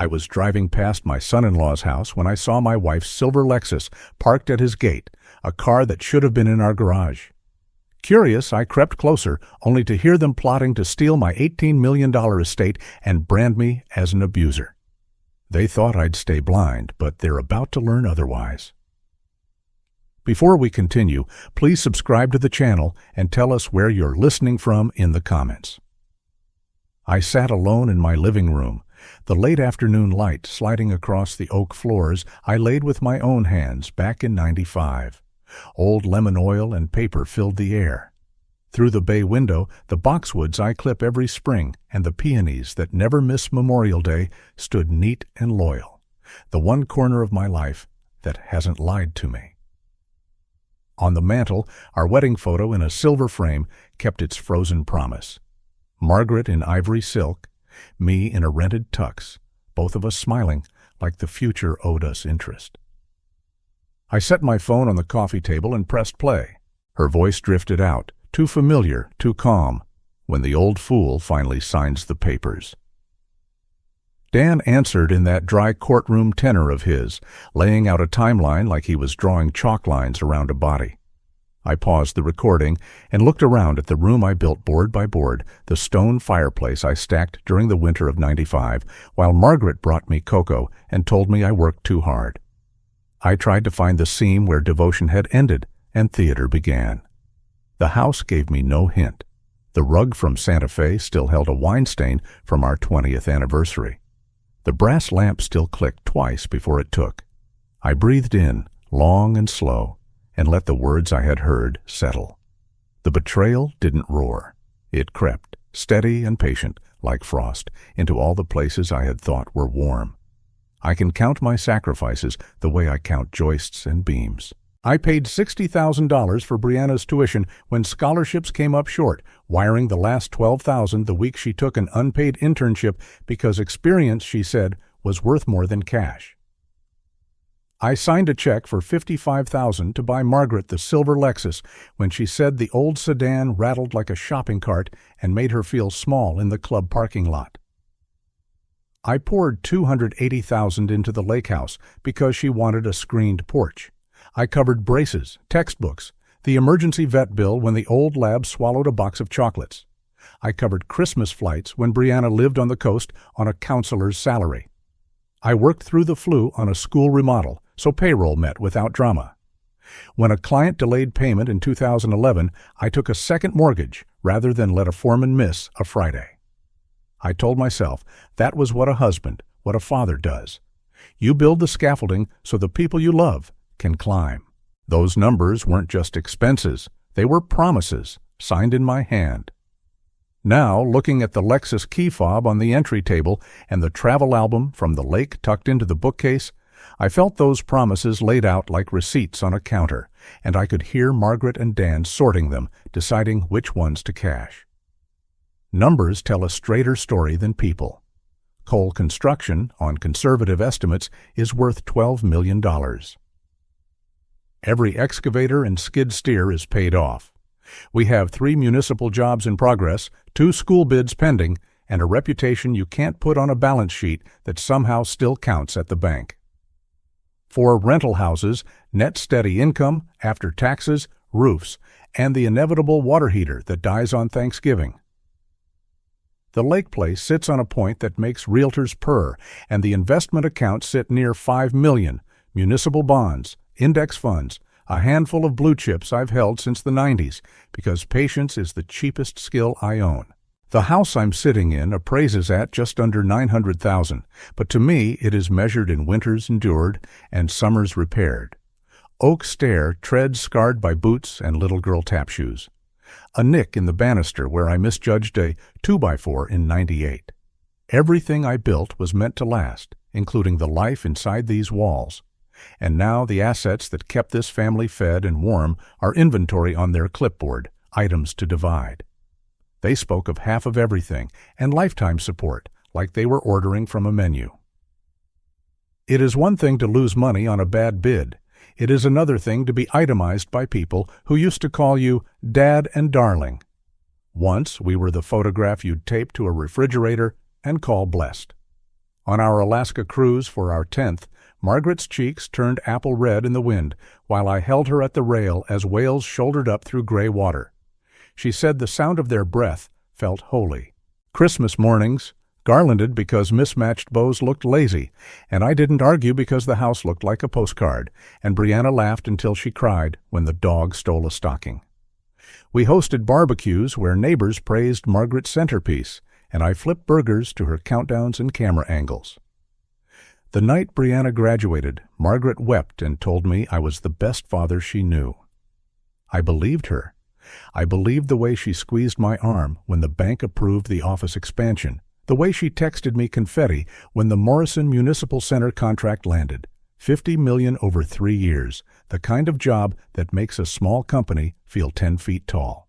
I was driving past my son-in-law's house when I saw my wife's silver Lexus parked at his gate, a car that should have been in our garage. Curious, I crept closer, only to hear them plotting to steal my $18 million estate and brand me as an abuser. They thought I'd stay blind, but they're about to learn otherwise. Before we continue, please subscribe to the channel and tell us where you're listening from in the comments. I sat alone in my living room, the late afternoon light sliding across the oak floors I laid with my own hands back in '95. Old lemon oil and paper filled the air. Through the bay window, the boxwoods I clip every spring and the peonies that never miss Memorial Day stood neat and loyal, the one corner of my life that hasn't lied to me. On the mantel, our wedding photo in a silver frame kept its frozen promise. Margaret in ivory silk, me in a rented tux, both of us smiling like the future owed us interest. I set my phone on the coffee table and pressed play. Her voice drifted out, too familiar, too calm, when the old fool finally signs the papers. Dan answered in that dry courtroom tenor of his, laying out a timeline like he was drawing chalk lines around a body. I paused the recording and looked around at the room I built board by board, the stone fireplace I stacked during the winter of '95, while Margaret brought me cocoa and told me I worked too hard. I tried to find the seam where devotion had ended and theater began. The house gave me no hint. The rug from Santa Fe still held a wine stain from our 20th anniversary. The brass lamp still clicked twice before it took. I breathed in, long and slow, and let the words I had heard settle. The betrayal didn't roar. It crept, steady and patient, like frost, into all the places I had thought were warm. I can count my sacrifices the way I count joists and beams. I paid $60,000 for Brianna's tuition when scholarships came up short, wiring the last $12,000 the week she took an unpaid internship because experience, she said, was worth more than cash. I signed a check for $55,000 to buy Margaret the silver Lexus when she said the old sedan rattled like a shopping cart and made her feel small in the club parking lot. I poured $280,000 into the lake house because she wanted a screened porch. I covered braces, textbooks, the emergency vet bill when the old lab swallowed a box of chocolates. I covered Christmas flights when Brianna lived on the coast on a counselor's salary. I worked through the flu on a school remodel, so payroll met without drama. When a client delayed payment in 2011, I took a second mortgage rather than let a foreman miss a Friday. I told myself that was what a husband, what a father does. You build the scaffolding so the people you love can climb. Those numbers weren't just expenses, they were promises, signed in my hand. Now, looking at the Lexus key fob on the entry table and the travel album from the lake tucked into the bookcase, I felt those promises laid out like receipts on a counter, and I could hear Margaret and Dan sorting them, deciding which ones to cash. Numbers tell a straighter story than people. Cole Construction, on conservative estimates, is worth $12 million. Every excavator and skid steer is paid off. We have 3 municipal jobs in progress, 2 school bids pending, and a reputation you can't put on a balance sheet that somehow still counts at the bank. 4 rental houses, net steady income, after taxes, roofs, and the inevitable water heater that dies on Thanksgiving. The lake place sits on a point that makes realtors purr, and the investment accounts sit near $5 million, municipal bonds, index funds, a handful of blue chips I've held since the '90s, because patience is the cheapest skill I own. The house I'm sitting in appraises at just under $900,000, but to me it is measured in winters endured and summers repaired. Oak stair treads scarred by boots and little girl tap shoes. A nick in the banister where I misjudged a 2x4 in '98. Everything I built was meant to last, including the life inside these walls. And now the assets that kept this family fed and warm are inventory on their clipboard, items to divide. They spoke of half of everything and lifetime support, like they were ordering from a menu. It is one thing to lose money on a bad bid. It is another thing to be itemized by people who used to call you Dad and Darling. Once we were the photograph you'd tape to a refrigerator and call blessed. On our Alaska cruise for our 10th, Margaret's cheeks turned apple red in the wind while I held her at the rail as whales shouldered up through gray water. She said the sound of their breath felt holy. Christmas mornings, garlanded because mismatched bows looked lazy, and I didn't argue because the house looked like a postcard, and Brianna laughed until she cried when the dog stole a stocking. We hosted barbecues where neighbors praised Margaret's centerpiece, and I flipped burgers to her countdowns and camera angles. The night Brianna graduated, Margaret wept and told me I was the best father she knew. I believed her. I believed the way she squeezed my arm when the bank approved the office expansion, the way she texted me confetti when the Morrison Municipal Center contract landed, $50 million over 3 years, the kind of job that makes a small company feel 10 feet tall.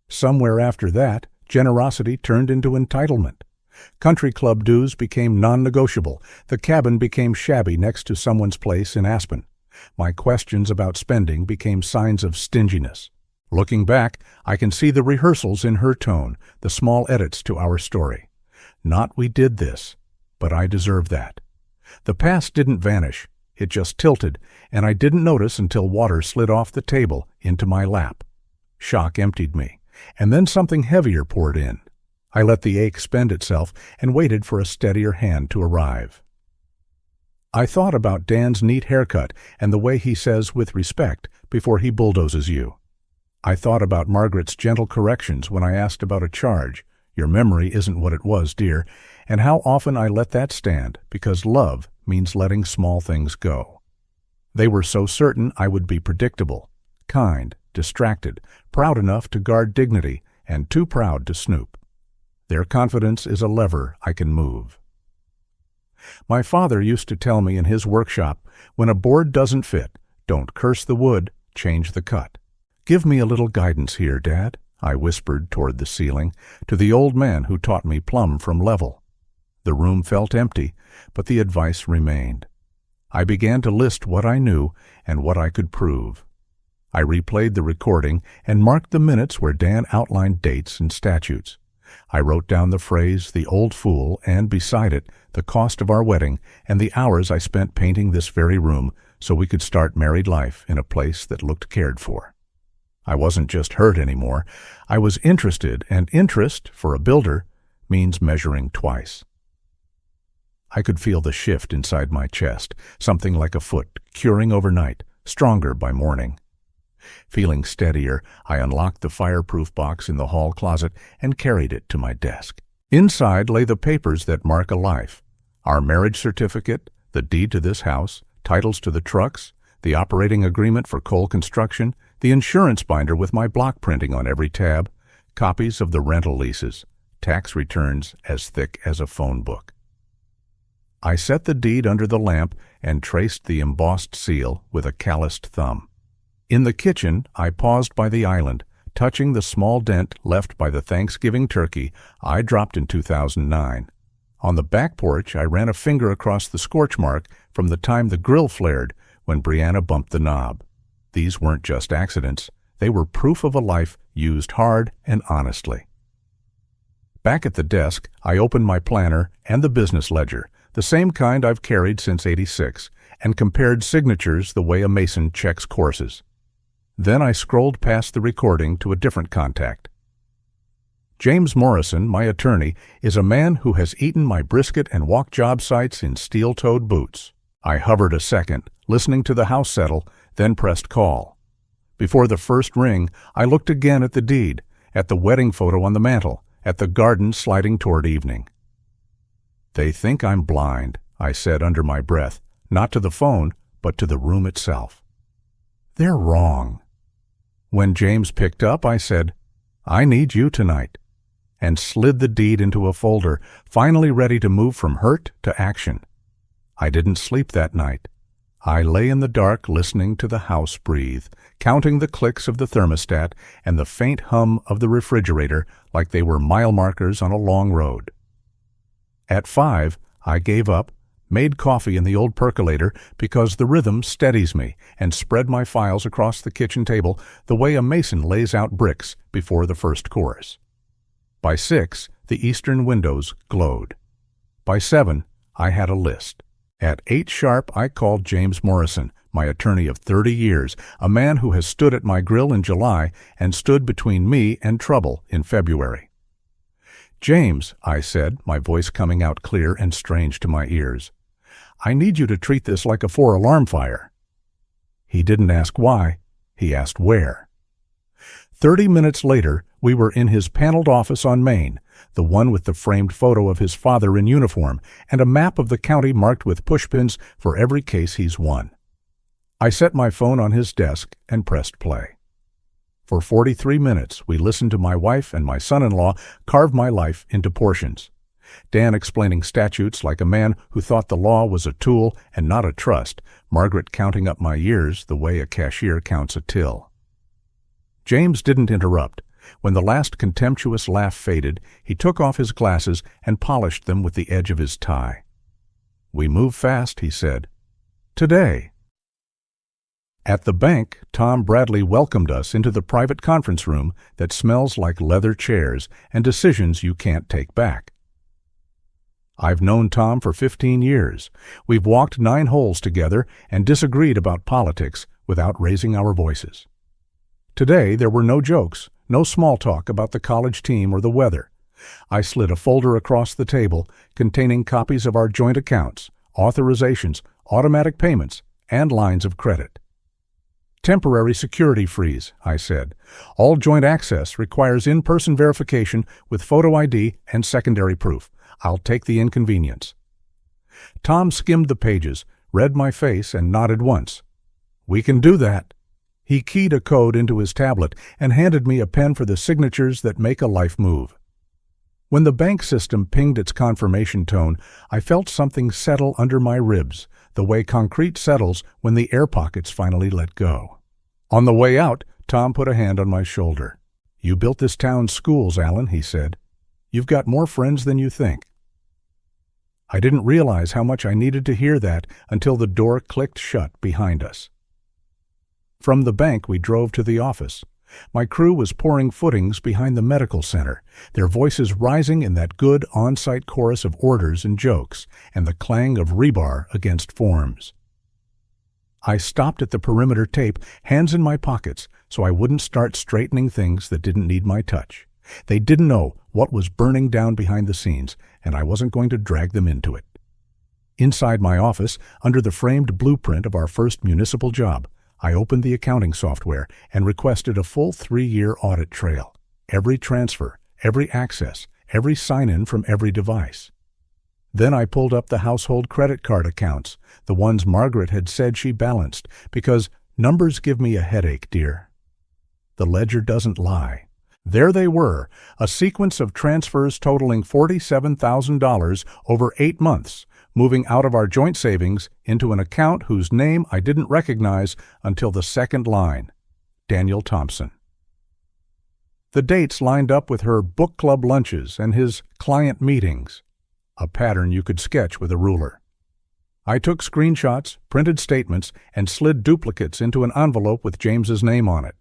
Somewhere after that, generosity turned into entitlement. Country club dues became non-negotiable. The cabin became shabby next to someone's place in Aspen. My questions about spending became signs of stinginess. Looking back, I can see the rehearsals in her tone, the small edits to our story. Not we did this, but I deserve that. The past didn't vanish. It just tilted, and I didn't notice until water slid off the table into my lap. Shock emptied me, and then something heavier poured in. I let the ache spend itself and waited for a steadier hand to arrive. I thought about Dan's neat haircut and the way he says with respect before he bulldozes you. I thought about Margaret's gentle corrections when I asked about a charge, "Your memory isn't what it was, dear," and how often I let that stand because love means letting small things go. They were so certain I would be predictable, kind, distracted, proud enough to guard dignity, and too proud to snoop. Their confidence is a lever I can move. My father used to tell me in his workshop, when a board doesn't fit, don't curse the wood, change the cut. Give me a little guidance here, Dad, I whispered toward the ceiling, to the old man who taught me plumb from level. The room felt empty, but the advice remained. I began to list what I knew and what I could prove. I replayed the recording and marked the minutes where Dan outlined dates and statutes. I wrote down the phrase, "the old fool," and beside it, the cost of our wedding and the hours I spent painting this very room so we could start married life in a place that looked cared for. I wasn't just hurt anymore. I was interested, and interest, for a builder, means measuring twice. I could feel the shift inside my chest, something like a foot, curing overnight, stronger by morning. Feeling steadier, I unlocked the fireproof box in the hall closet and carried it to my desk. Inside lay the papers that mark a life: our marriage certificate, the deed to this house, titles to the trucks, the operating agreement for coal construction, the insurance binder with my block printing on every tab, copies of the rental leases, tax returns as thick as a phone book. I set the deed under the lamp and traced the embossed seal with a calloused thumb. In the kitchen, I paused by the island, touching the small dent left by the Thanksgiving turkey I dropped in 2009. On the back porch, I ran a finger across the scorch mark from the time the grill flared when Brianna bumped the knob. These weren't just accidents. They were proof of a life used hard and honestly. Back at the desk, I opened my planner and the business ledger, the same kind I've carried since '86, and compared signatures the way a mason checks courses. Then I scrolled past the recording to a different contact. James Morrison, my attorney, is a man who has eaten my brisket and walked job sites in steel-toed boots. I hovered a second, listening to the house settle, then pressed call. Before the first ring, I looked again at the deed, at the wedding photo on the mantel, at the garden sliding toward evening. "They think I'm blind," I said under my breath, not to the phone, but to the room itself. "They're wrong." When James picked up, I said, "I need you tonight," and slid the deed into a folder, finally ready to move from hurt to action. I didn't sleep that night. I lay in the dark listening to the house breathe, counting the clicks of the thermostat and the faint hum of the refrigerator like they were mile markers on a long road. At 5, I gave up, made coffee in the old percolator because the rhythm steadies me, and spread my files across the kitchen table the way a mason lays out bricks before the first chorus. By 6, the eastern windows glowed. By 7, I had a list. At 8 sharp, I called James Morrison, my attorney of 30 years, a man who has stood at my grill in July and stood between me and trouble in February. "James," I said, my voice coming out clear and strange to my ears, "I need you to treat this like a 4-alarm fire." He didn't ask why, he asked where. 30 minutes later, we were in his paneled office on Main, the one with the framed photo of his father in uniform and a map of the county marked with pushpins for every case he's won. I set my phone on his desk and pressed play. For 43 minutes, we listened to my wife and my son-in-law carve my life into portions. Dan explaining statutes like a man who thought the law was a tool and not a trust, Margaret counting up my years the way a cashier counts a till. James didn't interrupt. When the last contemptuous laugh faded, he took off his glasses and polished them with the edge of his tie. "We move fast," he said. "Today." At the bank, Tom Bradley welcomed us into the private conference room that smells like leather chairs and decisions you can't take back. I've known Tom for 15 years. We've walked 9 holes together and disagreed about politics without raising our voices. Today, there were no jokes, no small talk about the college team or the weather. I slid a folder across the table containing copies of our joint accounts, authorizations, automatic payments, and lines of credit. "Temporary security freeze," I said. "All joint access requires in-person verification with photo ID and secondary proof. I'll take the inconvenience." Tom skimmed the pages, read my face, and nodded once. "We can do that." He keyed a code into his tablet and handed me a pen for the signatures that make a life move. When the bank system pinged its confirmation tone, I felt something settle under my ribs, the way concrete settles when the air pockets finally let go. On the way out, Tom put a hand on my shoulder. "You built this town's schools, Alan," he said. "You've got more friends than you think." I didn't realize how much I needed to hear that until the door clicked shut behind us. From the bank, we drove to the office. My crew was pouring footings behind the medical center, their voices rising in that good on-site chorus of orders and jokes, and the clang of rebar against forms. I stopped at the perimeter tape, hands in my pockets, so I wouldn't start straightening things that didn't need my touch. They didn't know what was burning down behind the scenes, and I wasn't going to drag them into it. Inside my office, under the framed blueprint of our first municipal job, I opened the accounting software and requested a full 3-year audit trail. Every transfer, every access, every sign-in from every device. Then I pulled up the household credit card accounts, the ones Margaret had said she balanced, because numbers give me a headache, dear. The ledger doesn't lie. There they were, a sequence of transfers totaling $47,000 over 8 months, moving out of our joint savings into an account whose name I didn't recognize until the second line, Daniel Thompson. The dates lined up with her book club lunches and his client meetings, a pattern you could sketch with a ruler. I took screenshots, printed statements, and slid duplicates into an envelope with James's name on it.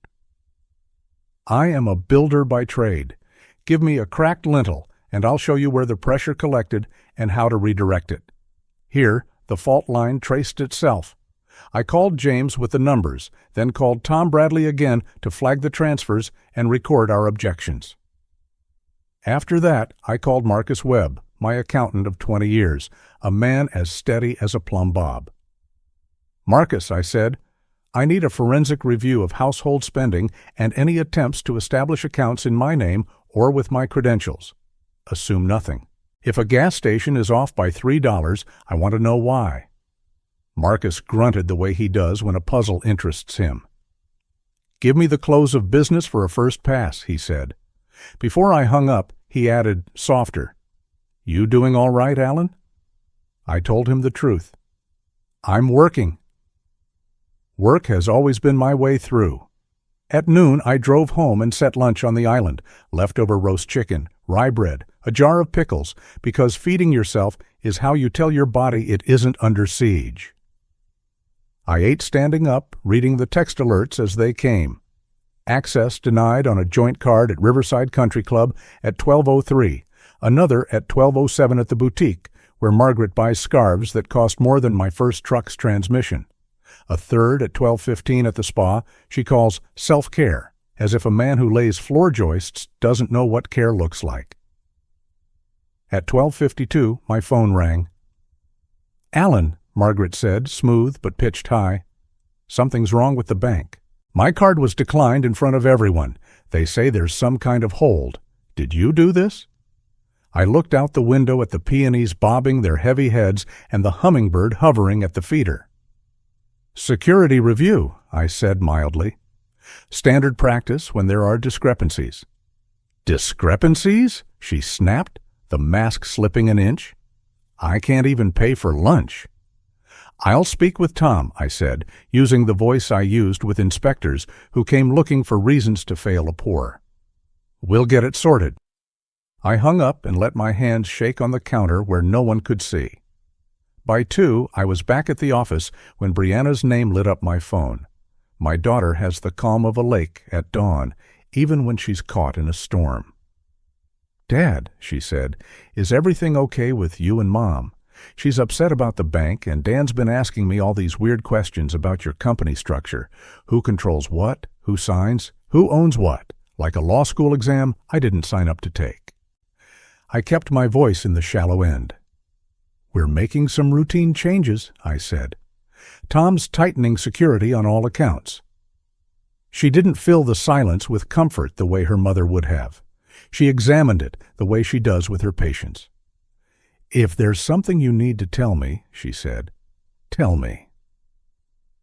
"I am a builder by trade. Give me a cracked lintel, and I'll show you where the pressure collected and how to redirect it." Here, the fault line traced itself. I called James with the numbers, then called Tom Bradley again to flag the transfers and record our objections. After that, I called Marcus Webb, my accountant of 20 years, a man as steady as a plumb bob. "Marcus," I said, "I need a forensic review of household spending and any attempts to establish accounts in my name or with my credentials. Assume nothing. If a gas station is off by $3, I want to know why." Marcus grunted the way he does when a puzzle interests him. "Give me the close of business for a first pass," he said. Before I hung up, he added, softer, "You doing all right, Alan?" I told him the truth. "I'm working." Work has always been my way through. At noon, I drove home and set lunch on the island, leftover roast chicken, rye bread, a jar of pickles, because feeding yourself is how you tell your body it isn't under siege. I ate standing up, reading the text alerts as they came. Access denied on a joint card at Riverside Country Club at 12:03, another at 12:07 at the boutique, where Margaret buys scarves that cost more than my first truck's transmission. A third at 12:15 at the spa she calls self-care, as if a man who lays floor joists doesn't know what care looks like. At 12:52, my phone rang. "Alan," Margaret said, smooth but pitched high. "Something's wrong with the bank. My card was declined in front of everyone. They say there's some kind of hold. Did you do this?" I looked out the window at the peonies bobbing their heavy heads and the hummingbird hovering at the feeder. "Security review," I said mildly. "Standard practice when there are discrepancies." "Discrepancies?" she snapped, the mask slipping an inch. "I can't even pay for lunch." "I'll speak with Tom," I said, using the voice I used with inspectors who came looking for reasons to fail a pour. "We'll get it sorted." I hung up and let my hands shake on the counter where no one could see. By 2, I was back at the office when Brianna's name lit up my phone. My daughter has the calm of a lake at dawn, even when she's caught in a storm. "Dad," she said, "is everything okay with you and Mom? She's upset about the bank, and Dan's been asking me all these weird questions about your company structure. Who controls what? Who signs? Who owns what? Like a law school exam I didn't sign up to take." I kept my voice in the shallow end. "We're making some routine changes," I said. "Tom's tightening security on all accounts." She didn't fill the silence with comfort the way her mother would have. She examined it the way she does with her patients. "If there's something you need to tell me," she said, "tell me."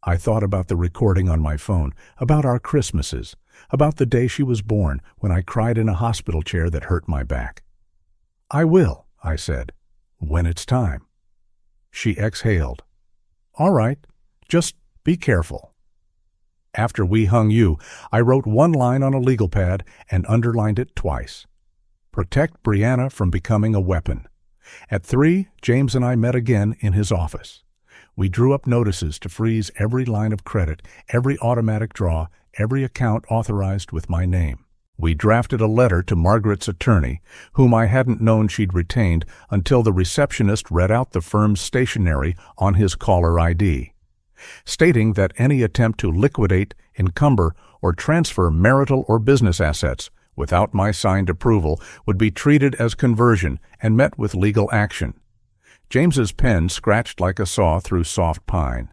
I thought about the recording on my phone, about our Christmases, about the day she was born when I cried in a hospital chair that hurt my back. "I will," I said, "when it's time." She exhaled. "All right, just be careful." After we hung you, I wrote one line on a legal pad and underlined it twice. Protect Brianna from becoming a weapon. At 3, James and I met again in his office. We drew up notices to freeze every line of credit, every automatic draw, every account authorized with my name. We drafted a letter to Margaret's attorney, whom I hadn't known she'd retained until the receptionist read out the firm's stationery on his caller ID, stating that any attempt to liquidate, encumber, or transfer marital or business assets without my signed approval would be treated as conversion and met with legal action. James's pen scratched like a saw through soft pine.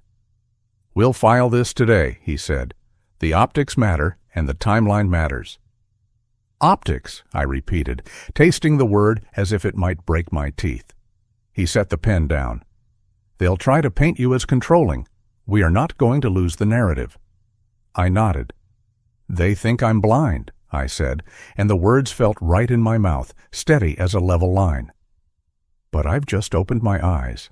"We'll file this today," he said. "The optics matter, and the timeline matters." "Optics," I repeated, tasting the word as if it might break my teeth. He set the pen down. "They'll try to paint you as controlling. We are not going to lose the narrative." I nodded. "They think I'm blind," I said, and the words felt right in my mouth, steady as a level line. But I've just opened my eyes.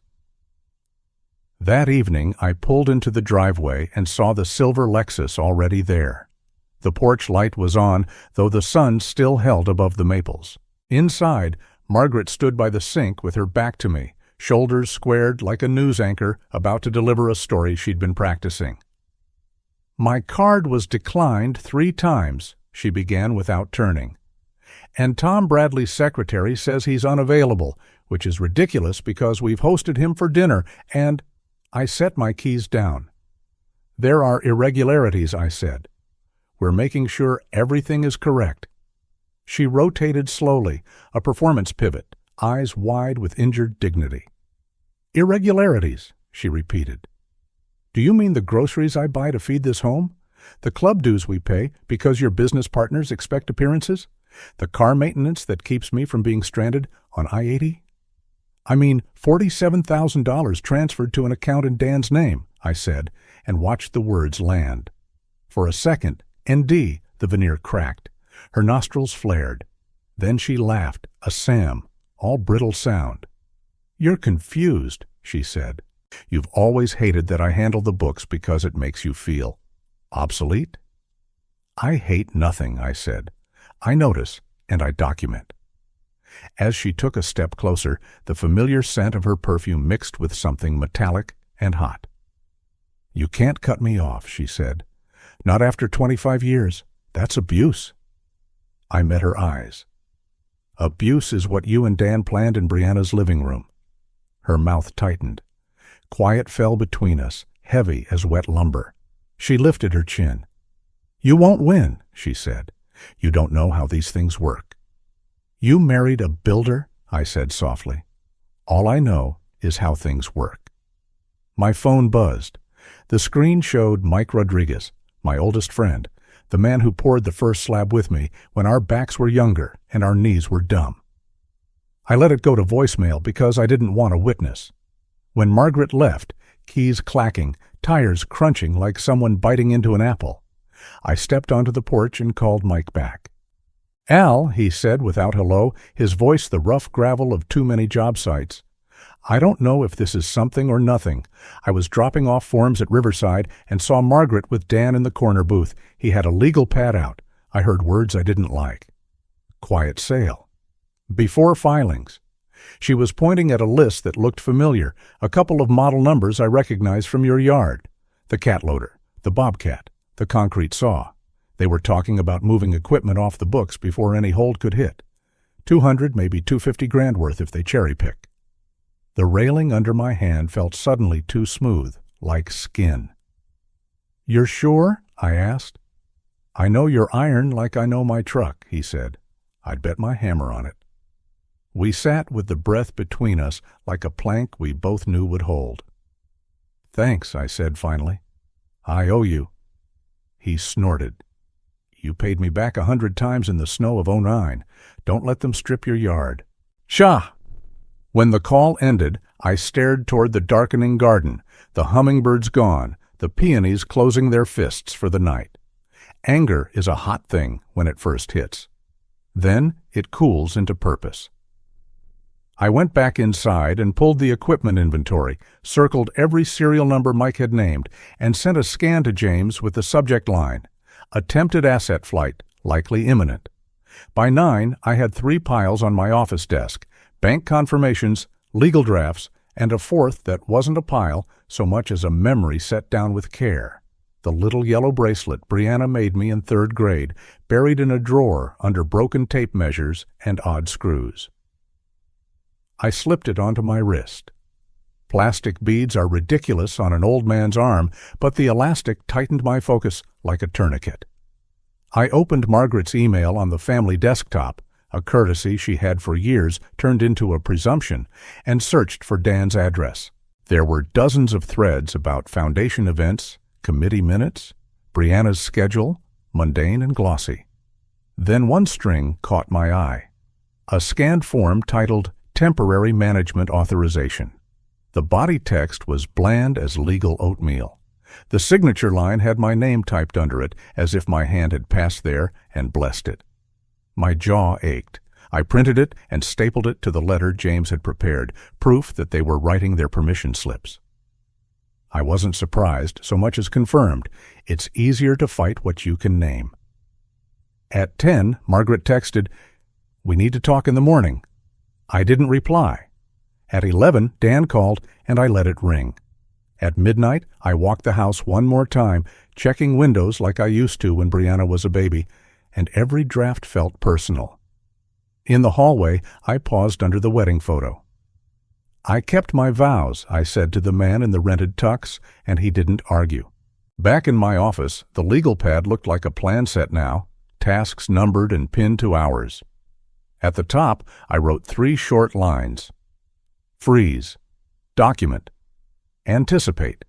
That evening, I pulled into the driveway and saw the silver Lexus already there. The porch light was on, though the sun still held above the maples. Inside, Margaret stood by the sink with her back to me, shoulders squared like a news anchor about to deliver a story she'd been practicing. "My card was declined 3 times, she began without turning. "And Tom Bradley's secretary says he's unavailable, which is ridiculous because we've hosted him for dinner, and—" I set my keys down. "There are irregularities," I said. "We're making sure everything is correct." She rotated slowly, a performance pivot, eyes wide with injured dignity. "Irregularities," she repeated. "Do you mean the groceries I buy to feed this home? The club dues we pay because your business partners expect appearances? The car maintenance that keeps me from being stranded on I-80? I mean $47,000 transferred to an account in Dan's name," I said, and watched the words land. For a second, ND, the veneer cracked. Her nostrils flared. Then she laughed, a Sam, all brittle sound. "You're confused," she said. "You've always hated that I handle the books because it makes you feel obsolete?" "I hate nothing," I said. "I notice, and I document." As she took a step closer, the familiar scent of her perfume mixed with something metallic and hot. "You can't cut me off," she said. "Not after 25 years. That's abuse." I met her eyes. "Abuse is what you and Dan planned in Brianna's living room." Her mouth tightened. Quiet fell between us, heavy as wet lumber. She lifted her chin. "You won't win," she said. "You don't know how these things work." "You married a builder?" I said softly. "All I know is how things work." My phone buzzed. The screen showed Mike Rodriguez, my oldest friend, the man who poured the first slab with me when our backs were younger and our knees were dumb. I let it go to voicemail because I didn't want a witness. When Margaret left, keys clacking, tires crunching like someone biting into an apple, I stepped onto the porch and called Mike back. "Al," he said without hello, his voice the rough gravel of too many job sites. "I don't know if this is something or nothing. I was dropping off forms at Riverside and saw Margaret with Dan in the corner booth. He had a legal pad out. I heard words I didn't like. Quiet sale. Before filings. She was pointing at a list that looked familiar, a couple of model numbers I recognized from your yard. The cat loader, the bobcat, the concrete saw. They were talking about moving equipment off the books before any hold could hit. 200, maybe 250 grand worth if they cherry pick. The railing under my hand felt suddenly too smooth, like skin. "You're sure?" I asked. "I know your iron like I know my truck," he said. "I'd bet my hammer on it." We sat with the breath between us like a plank we both knew would hold. "Thanks," I said finally. "I owe you." He snorted. "You paid me back 100 times in the snow of '09. Don't let them strip your yard." "Shah!" When the call ended, I stared toward the darkening garden, the hummingbirds gone, the peonies closing their fists for the night. Anger is a hot thing when it first hits. Then it cools into purpose. I went back inside and pulled the equipment inventory, circled every serial number Mike had named, and sent a scan to James with the subject line, "Attempted asset flight, likely imminent." By 9, I had 3 piles on my office desk, bank confirmations, legal drafts, and a fourth that wasn't a pile so much as a memory set down with care. The little yellow bracelet Brianna made me in 3rd grade, buried in a drawer under broken tape measures and odd screws. I slipped it onto my wrist. Plastic beads are ridiculous on an old man's arm, but the elastic tightened my focus like a tourniquet. I opened Margaret's email on the family desktop, a courtesy she had for years turned into a presumption, and searched for Dan's address. There were dozens of threads about foundation events, committee minutes, Brianna's schedule, mundane and glossy. Then one string caught my eye. A scanned form titled Temporary Management Authorization. The body text was bland as legal oatmeal. The signature line had my name typed under it, as if my hand had passed there and blessed it. My jaw ached. I printed it and stapled it to the letter James had prepared, proof that they were writing their permission slips. I wasn't surprised, so much as confirmed. It's easier to fight what you can name. At 10, Margaret texted, "We need to talk in the morning." I didn't reply. At 11, Dan called, and I let it ring. At midnight, I walked the house one more time, checking windows like I used to when Brianna was a baby, and every draft felt personal. In the hallway, I paused under the wedding photo. "I kept my vows," I said to the man in the rented tux, and he didn't argue. Back in my office, the legal pad looked like a plan set now, tasks numbered and pinned to hours. At the top, I wrote 3 short lines. Freeze. Document. Anticipate.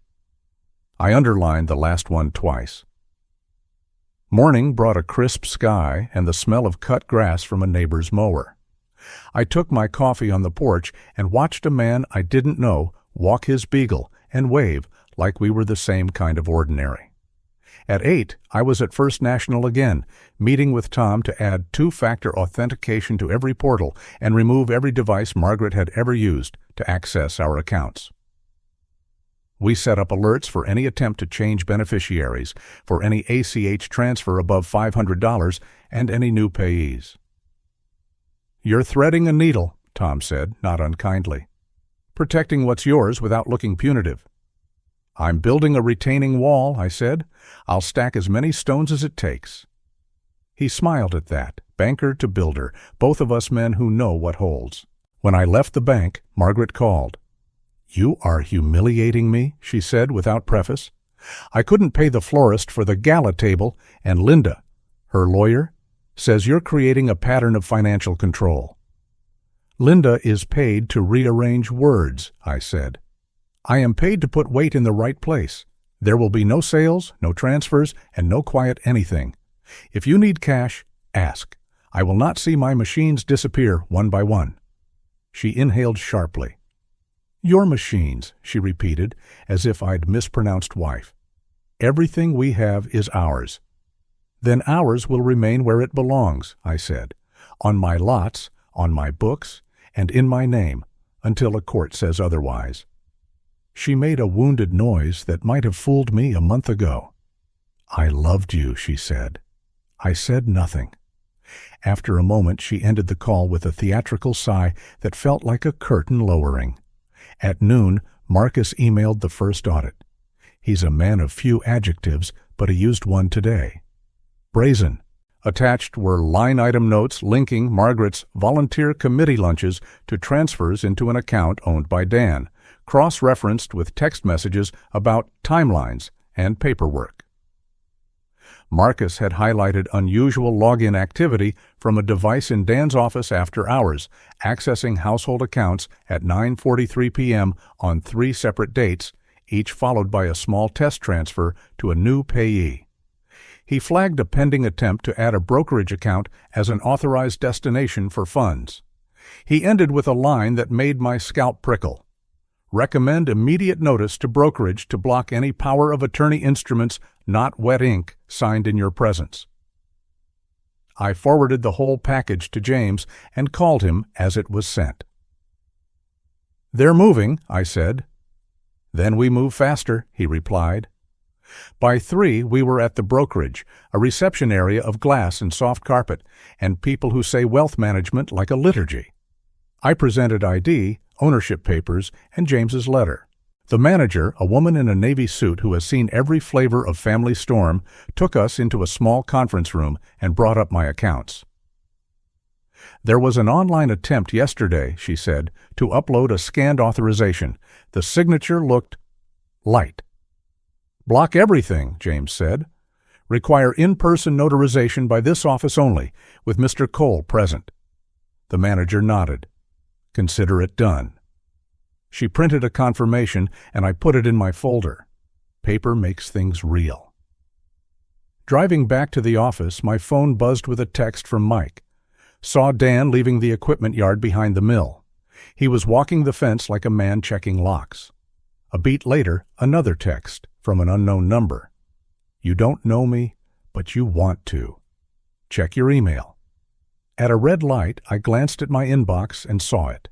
I underlined the last one twice. Morning brought a crisp sky and the smell of cut grass from a neighbor's mower. I took my coffee on the porch and watched a man I didn't know walk his beagle and wave like we were the same kind of ordinary. At 8, I was at First National again, meeting with Tom to add 2-factor authentication to every portal and remove every device Margaret had ever used to access our accounts. We set up alerts for any attempt to change beneficiaries, for any ACH transfer above $500, and any new payees. "You're threading a needle," Tom said, not unkindly. "Protecting what's yours without looking punitive." "I'm building a retaining wall," I said. "I'll stack as many stones as it takes." He smiled at that, banker to builder, both of us men who know what holds. When I left the bank, Margaret called. "You are humiliating me," she said without preface. "I couldn't pay the florist for the gala table, and Linda, her lawyer, says you're creating a pattern of financial control." "Linda is paid to rearrange words," I said. "I am paid to put weight in the right place. There will be no sales, no transfers, and no quiet anything. If you need cash, ask. I will not see my machines disappear one by one." She inhaled sharply. "Your machines," she repeated, as if I'd mispronounced wife. "Everything we have is ours." "Then ours will remain where it belongs," I said, "on my lots, on my books, and in my name, until a court says otherwise." She made a wounded noise that might have fooled me a month ago. "I loved you," she said. I said nothing. After a moment, she ended the call with a theatrical sigh that felt like a curtain lowering. At noon, Marcus emailed the first audit. He's a man of few adjectives, but he used one today. Brazen. Attached were line-item notes linking Margaret's volunteer committee lunches to transfers into an account owned by Dan, cross-referenced with text messages about timelines and paperwork. Marcus had highlighted unusual login activity from a device in Dan's office after hours, accessing household accounts at 9:43 p.m. on 3 separate dates, each followed by a small test transfer to a new payee. He flagged a pending attempt to add a brokerage account as an authorized destination for funds. He ended with a line that made my scalp prickle. "Recommend immediate notice to brokerage to block any power of attorney instruments not wet ink signed in your presence." I forwarded the whole package to James and called him as it was sent. "They're moving," I said. "Then we move faster," he replied. By 3, we were at the brokerage, a reception area of glass and soft carpet, and people who say wealth management like a liturgy. I presented ID, ownership papers, and James's letter. The manager, a woman in a navy suit who has seen every flavor of family storm, took us into a small conference room and brought up my accounts. "There was an online attempt yesterday," she said, "to upload a scanned authorization. The signature looked light." "Block everything," James said. "Require in-person notarization by this office only, with Mr. Cole present." The manager nodded. "Consider it done." She printed a confirmation, and I put it in my folder. Paper makes things real. Driving back to the office, my phone buzzed with a text from Mike. Saw Dan leaving the equipment yard behind the mill. He was walking the fence like a man checking locks. A beat later, another text from an unknown number. "You don't know me, but you want to. Check your email." At a red light, I glanced at my inbox and saw it.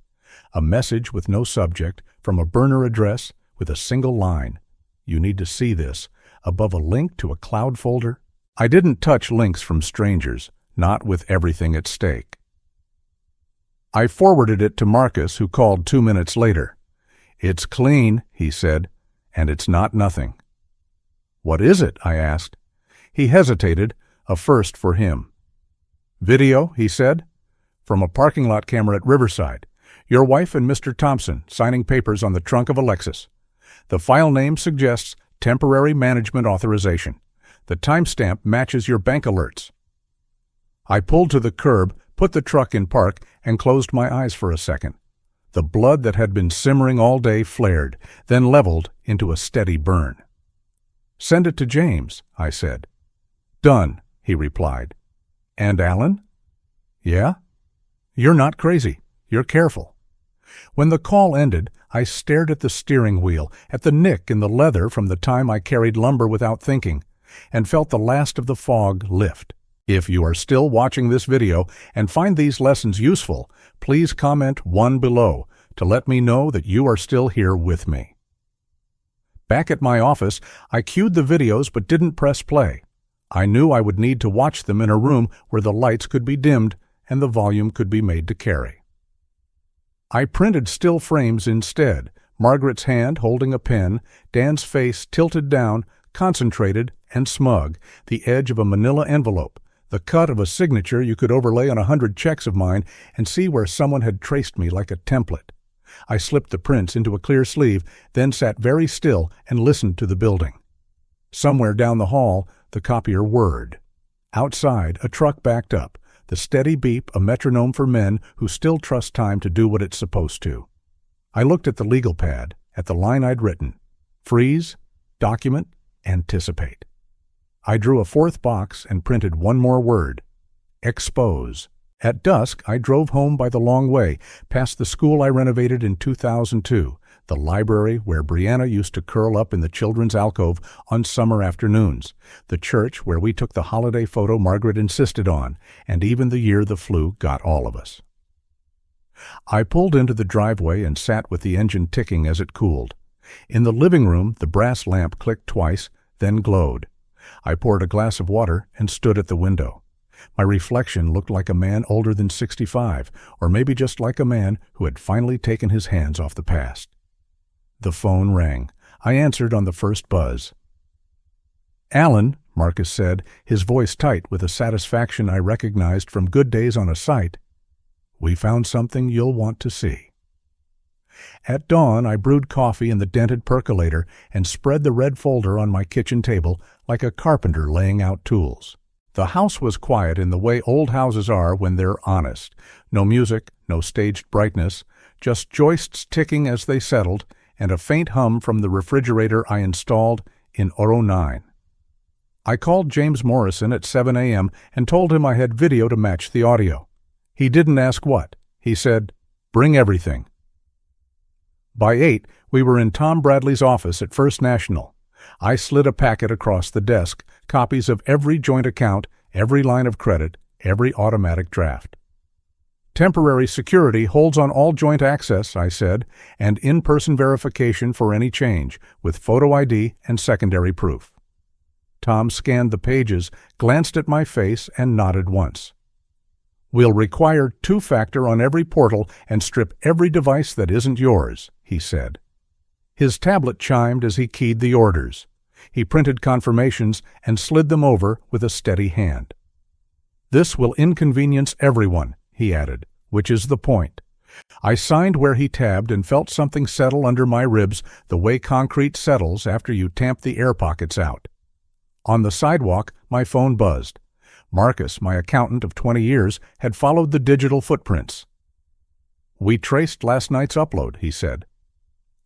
A message with no subject from a burner address with a single line. "You need to see this," above a link to a cloud folder. I didn't touch links from strangers, not with everything at stake. I forwarded it to Marcus, who called 2 minutes later. "It's clean," he said, "and it's not nothing." "What is it?" I asked. He hesitated, a first for him. "Video," he said, "from a parking lot camera at Riverside. Your wife and Mr. Thompson signing papers on the trunk of a Lexus. The file name suggests temporary management authorization. The timestamp matches your bank alerts." I pulled to the curb, put the truck in park, and closed my eyes for a second. The blood that had been simmering all day flared, then leveled into a steady burn. "Send it to James," I said. "Done," he replied. "And Alan?" "Yeah?" "You're not crazy. You're careful." When the call ended, I stared at the steering wheel, at the nick in the leather from the time I carried lumber without thinking, and felt the last of the fog lift. If you are still watching this video and find these lessons useful, please comment 1 below to let me know that you are still here with me. Back at my office, I cued the videos but didn't press play. I knew I would need to watch them in a room where the lights could be dimmed and the volume could be made to carry. I printed still frames instead, Margaret's hand holding a pen, Dan's face tilted down, concentrated and smug, the edge of a manila envelope, the cut of a signature you could overlay on 100 checks of mine and see where someone had traced me like a template. I slipped the prints into a clear sleeve, then sat very still and listened to the building. Somewhere down the hall, the copier whirred. Outside, a truck backed up, the steady beep a metronome for men who still trust time to do what it's supposed to. I looked at the legal pad, at the line I'd written. Freeze, document, anticipate. I drew a fourth box and printed one more word. Expose. At dusk, I drove home by the long way, past the school I renovated in 2002, the library where Brianna used to curl up in the children's alcove on summer afternoons, the church where we took the holiday photo Margaret insisted on, and even the year the flu got all of us. I pulled into the driveway and sat with the engine ticking as it cooled. In the living room, the brass lamp clicked twice, then glowed. I poured a glass of water and stood at the window. My reflection looked like a man older than 65, or maybe just like a man who had finally taken his hands off the past. The phone rang. I answered on the first buzz. "Alan," Marcus said, his voice tight with a satisfaction I recognized from good days on a site. "We found something you'll want to see." At dawn, I brewed coffee in the dented percolator and spread the red folder on my kitchen table like a carpenter laying out tools. The house was quiet in the way old houses are when they're honest. No music, no staged brightness, just joists ticking as they settled, and a faint hum from the refrigerator I installed in '09. I called James Morrison at 7 a.m. and told him I had video to match the audio. He didn't ask what. He said, "Bring everything." By 8, we were in Tom Bradley's office at First National. I slid a packet across the desk, copies of every joint account, every line of credit, every automatic draft. "Temporary security holds on all joint access," I said, "and in-person verification for any change, with photo ID and secondary proof." Tom scanned the pages, glanced at my face, and nodded once. "We'll require two-factor on every portal and strip every device that isn't yours," he said. His tablet chimed as he keyed the orders. He printed confirmations and slid them over with a steady hand. "This will inconvenience everyone," he added, "which is the point." I signed where he tabbed and felt something settle under my ribs the way concrete settles after you tamp the air pockets out. On the sidewalk, my phone buzzed. Marcus, my accountant of 20 years, had followed the digital footprints. "We traced last night's upload," he said.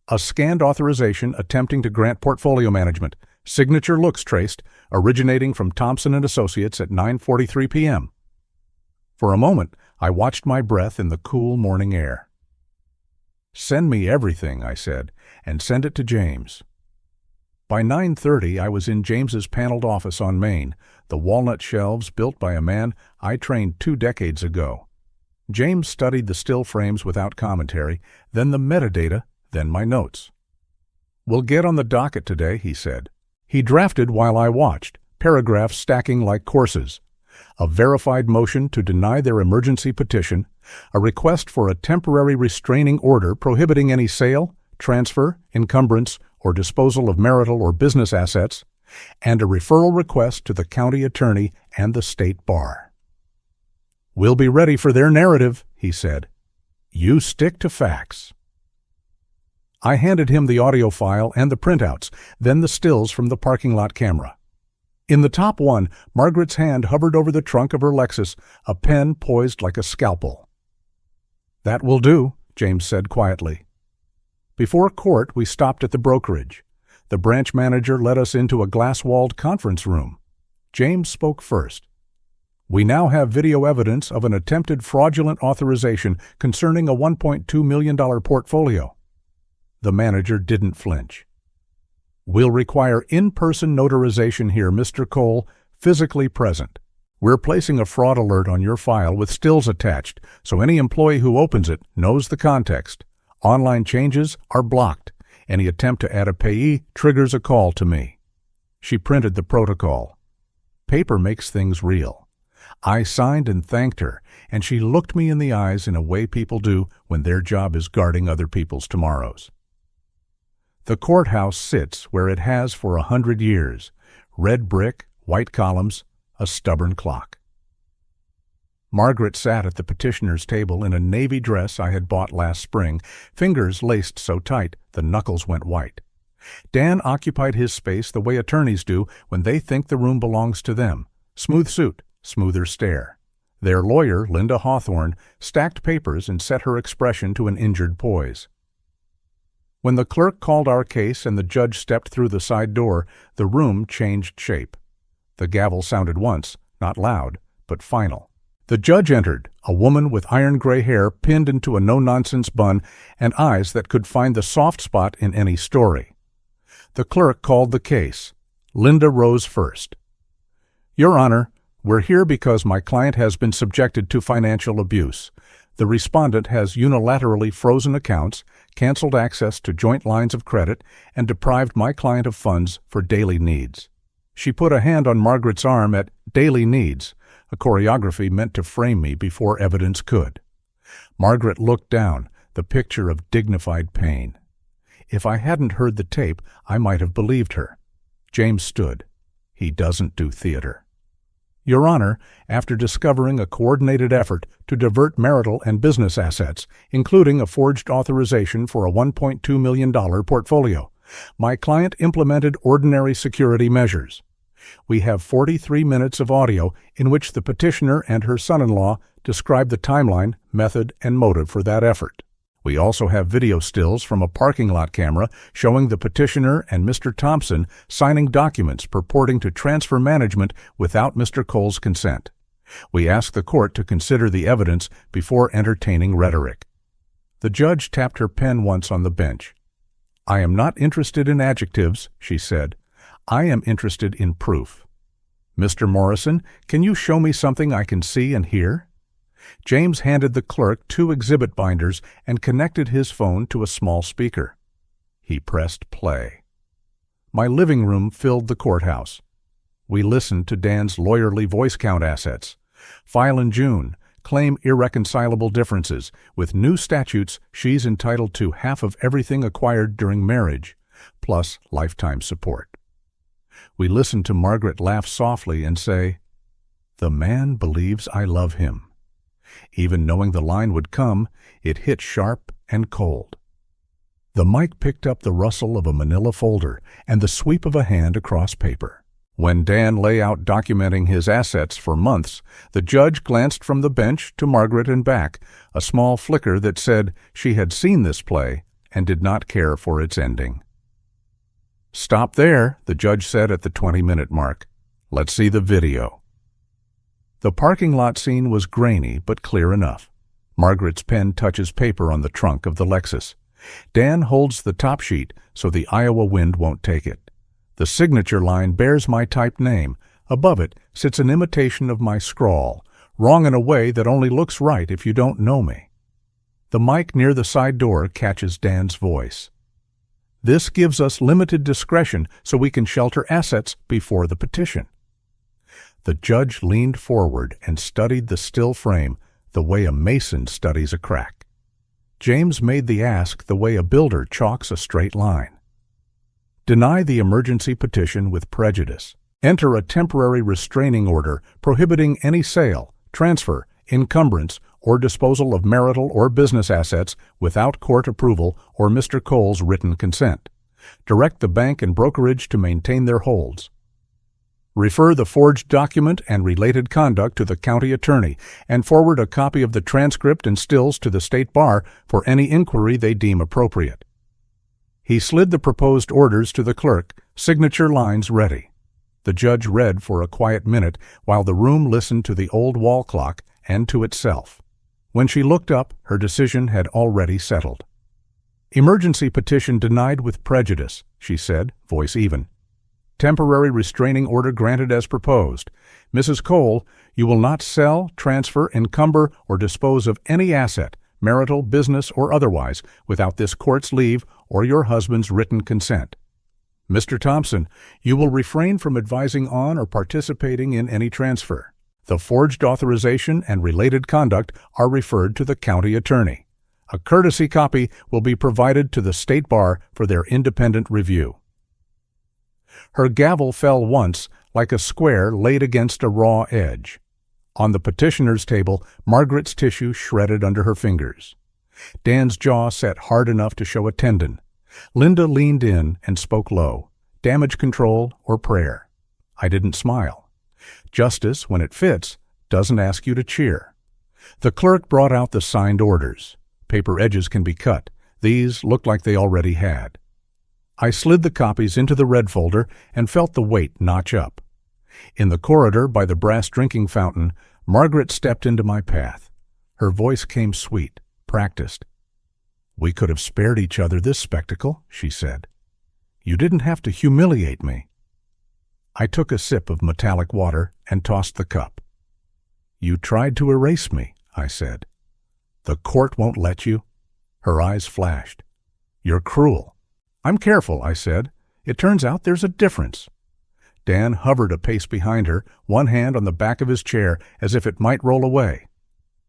"A scanned authorization attempting to grant portfolio management. Signature looks traced, originating from Thompson & Associates at 9:43 p.m. For a moment, I watched my breath in the cool morning air. "Send me everything," I said, "and send it to James." By 9:30, I was in James's paneled office on Main, the walnut shelves built by a man I trained 2 decades ago. James studied the still frames without commentary, then the metadata, then my notes. "We'll get on the docket today," he said. He drafted while I watched, paragraphs stacking like courses. A verified motion to deny their emergency petition, a request for a temporary restraining order prohibiting any sale, transfer, encumbrance, or disposal of marital or business assets, and a referral request to the county attorney and the state bar. "We'll be ready for their narrative," he said. "You stick to facts." I handed him the audio file and the printouts, then the stills from the parking lot camera. In the top one, Margaret's hand hovered over the trunk of her Lexus, a pen poised like a scalpel. "That will do," James said quietly. Before court, we stopped at the brokerage. The branch manager led us into a glass-walled conference room. James spoke first. "We now have video evidence of an attempted fraudulent authorization concerning a $1.2 million portfolio." The manager didn't flinch. "We'll require in-person notarization here, Mr. Cole, physically present. We're placing a fraud alert on your file with stills attached, so any employee who opens it knows the context. Online changes are blocked. Any attempt to add a payee triggers a call to me." She printed the protocol. Paper makes things real. I signed and thanked her, and she looked me in the eyes in a way people do when their job is guarding other people's tomorrows. The courthouse sits where it has for 100 years. Red brick, white columns, a stubborn clock. Margaret sat at the petitioner's table in a navy dress I had bought last spring, fingers laced so tight the knuckles went white. Dan occupied his space the way attorneys do when they think the room belongs to them. Smooth suit, smoother stare. Their lawyer, Linda Hawthorne, stacked papers and set her expression to an injured poise. When the clerk called our case and the judge stepped through the side door, the room changed shape. The gavel sounded once, not loud, but final. The judge entered, a woman with iron-gray hair pinned into a no-nonsense bun and eyes that could find the soft spot in any story. The clerk called the case. Linda rose first. Your Honor, we're here because my client has been subjected to financial abuse. The respondent has unilaterally frozen accounts, canceled access to joint lines of credit, and deprived my client of funds for daily needs. She put a hand on Margaret's arm at daily needs, a choreography meant to frame me before evidence could. Margaret looked down, the picture of dignified pain. If I hadn't heard the tape, I might have believed her. James stood. He doesn't do theater. Your Honor, after discovering a coordinated effort to divert marital and business assets, including a forged authorization for a $1.2 million portfolio, my client implemented ordinary security measures. We have 43 minutes of audio in which the petitioner and her son-in-law describe the timeline, method, and motive for that effort. We also have video stills from a parking lot camera showing the petitioner and Mr. Thompson signing documents purporting to transfer management without Mr. Cole's consent. We ask the court to consider the evidence before entertaining rhetoric. The judge tapped her pen once on the bench. I am not interested in adjectives, she said. I am interested in proof. Mr. Morrison, can you show me something I can see and hear? James handed the clerk 2 exhibit binders and connected his phone to a small speaker. He pressed play. My living room filled the courthouse. We listened to Dan's lawyerly voice count assets. File in June. Claim irreconcilable differences. With new statutes, she's entitled to half of everything acquired during marriage, plus lifetime support. We listened to Margaret laugh softly and say, "The man believes I love him." Even knowing the line would come, it hit sharp and cold. The mic picked up the rustle of a manila folder and the sweep of a hand across paper. When Dan lay out documenting his assets for months, the judge glanced from the bench to Margaret and back, a small flicker that said she had seen this play and did not care for its ending. Stop there, the judge said at the 20-minute mark. Let's see the video. The parking lot scene was grainy but clear enough. Margaret's pen touches paper on the trunk of the Lexus. Dan holds the top sheet so the Iowa wind won't take it. The signature line bears my typed name. Above it sits an imitation of my scrawl, wrong in a way that only looks right if you don't know me. The mic near the side door catches Dan's voice. This gives us limited discretion so we can shelter assets before the petition. The judge leaned forward and studied the still frame the way a mason studies a crack. James made the ask the way a builder chalks a straight line. Deny the emergency petition with prejudice. Enter a temporary restraining order prohibiting any sale, transfer, encumbrance, or disposal of marital or business assets without court approval or Mr. Cole's written consent. Direct the bank and brokerage to maintain their holds. Refer the forged document and related conduct to the county attorney and forward a copy of the transcript and stills to the state bar for any inquiry they deem appropriate. He slid the proposed orders to the clerk, signature lines ready. The judge read for a quiet minute while the room listened to the old wall clock and to itself. When she looked up, her decision had already settled. Emergency petition denied with prejudice, she said, voice even. Temporary restraining order granted as proposed. Mrs. Cole, you will not sell, transfer, encumber, or dispose of any asset, marital, business, or otherwise, without this court's leave or your husband's written consent. Mr. Thompson, you will refrain from advising on or participating in any transfer. The forged authorization and related conduct are referred to the county attorney. A courtesy copy will be provided to the state bar for their independent review. Her gavel fell once like a square laid against a raw edge. On the petitioner's table, Margaret's tissue shredded under her fingers. Dan's jaw set hard enough to show a tendon. Linda leaned in and spoke low. Damage control or prayer. I didn't smile. Justice, when it fits, doesn't ask you to cheer. The clerk brought out the signed orders. Paper edges can be cut. These looked like they already had. I slid the copies into the red folder and felt the weight notch up. In the corridor by the brass drinking fountain, Margaret stepped into my path. Her voice came sweet, practiced. "We could have spared each other this spectacle," she said. "You didn't have to humiliate me." I took a sip of metallic water and tossed the cup. "You tried to erase me," I said. "The court won't let you?" Her eyes flashed. "You're cruel." "I'm careful," I said. "It turns out there's a difference." Dan hovered a pace behind her, one hand on the back of his chair as if it might roll away.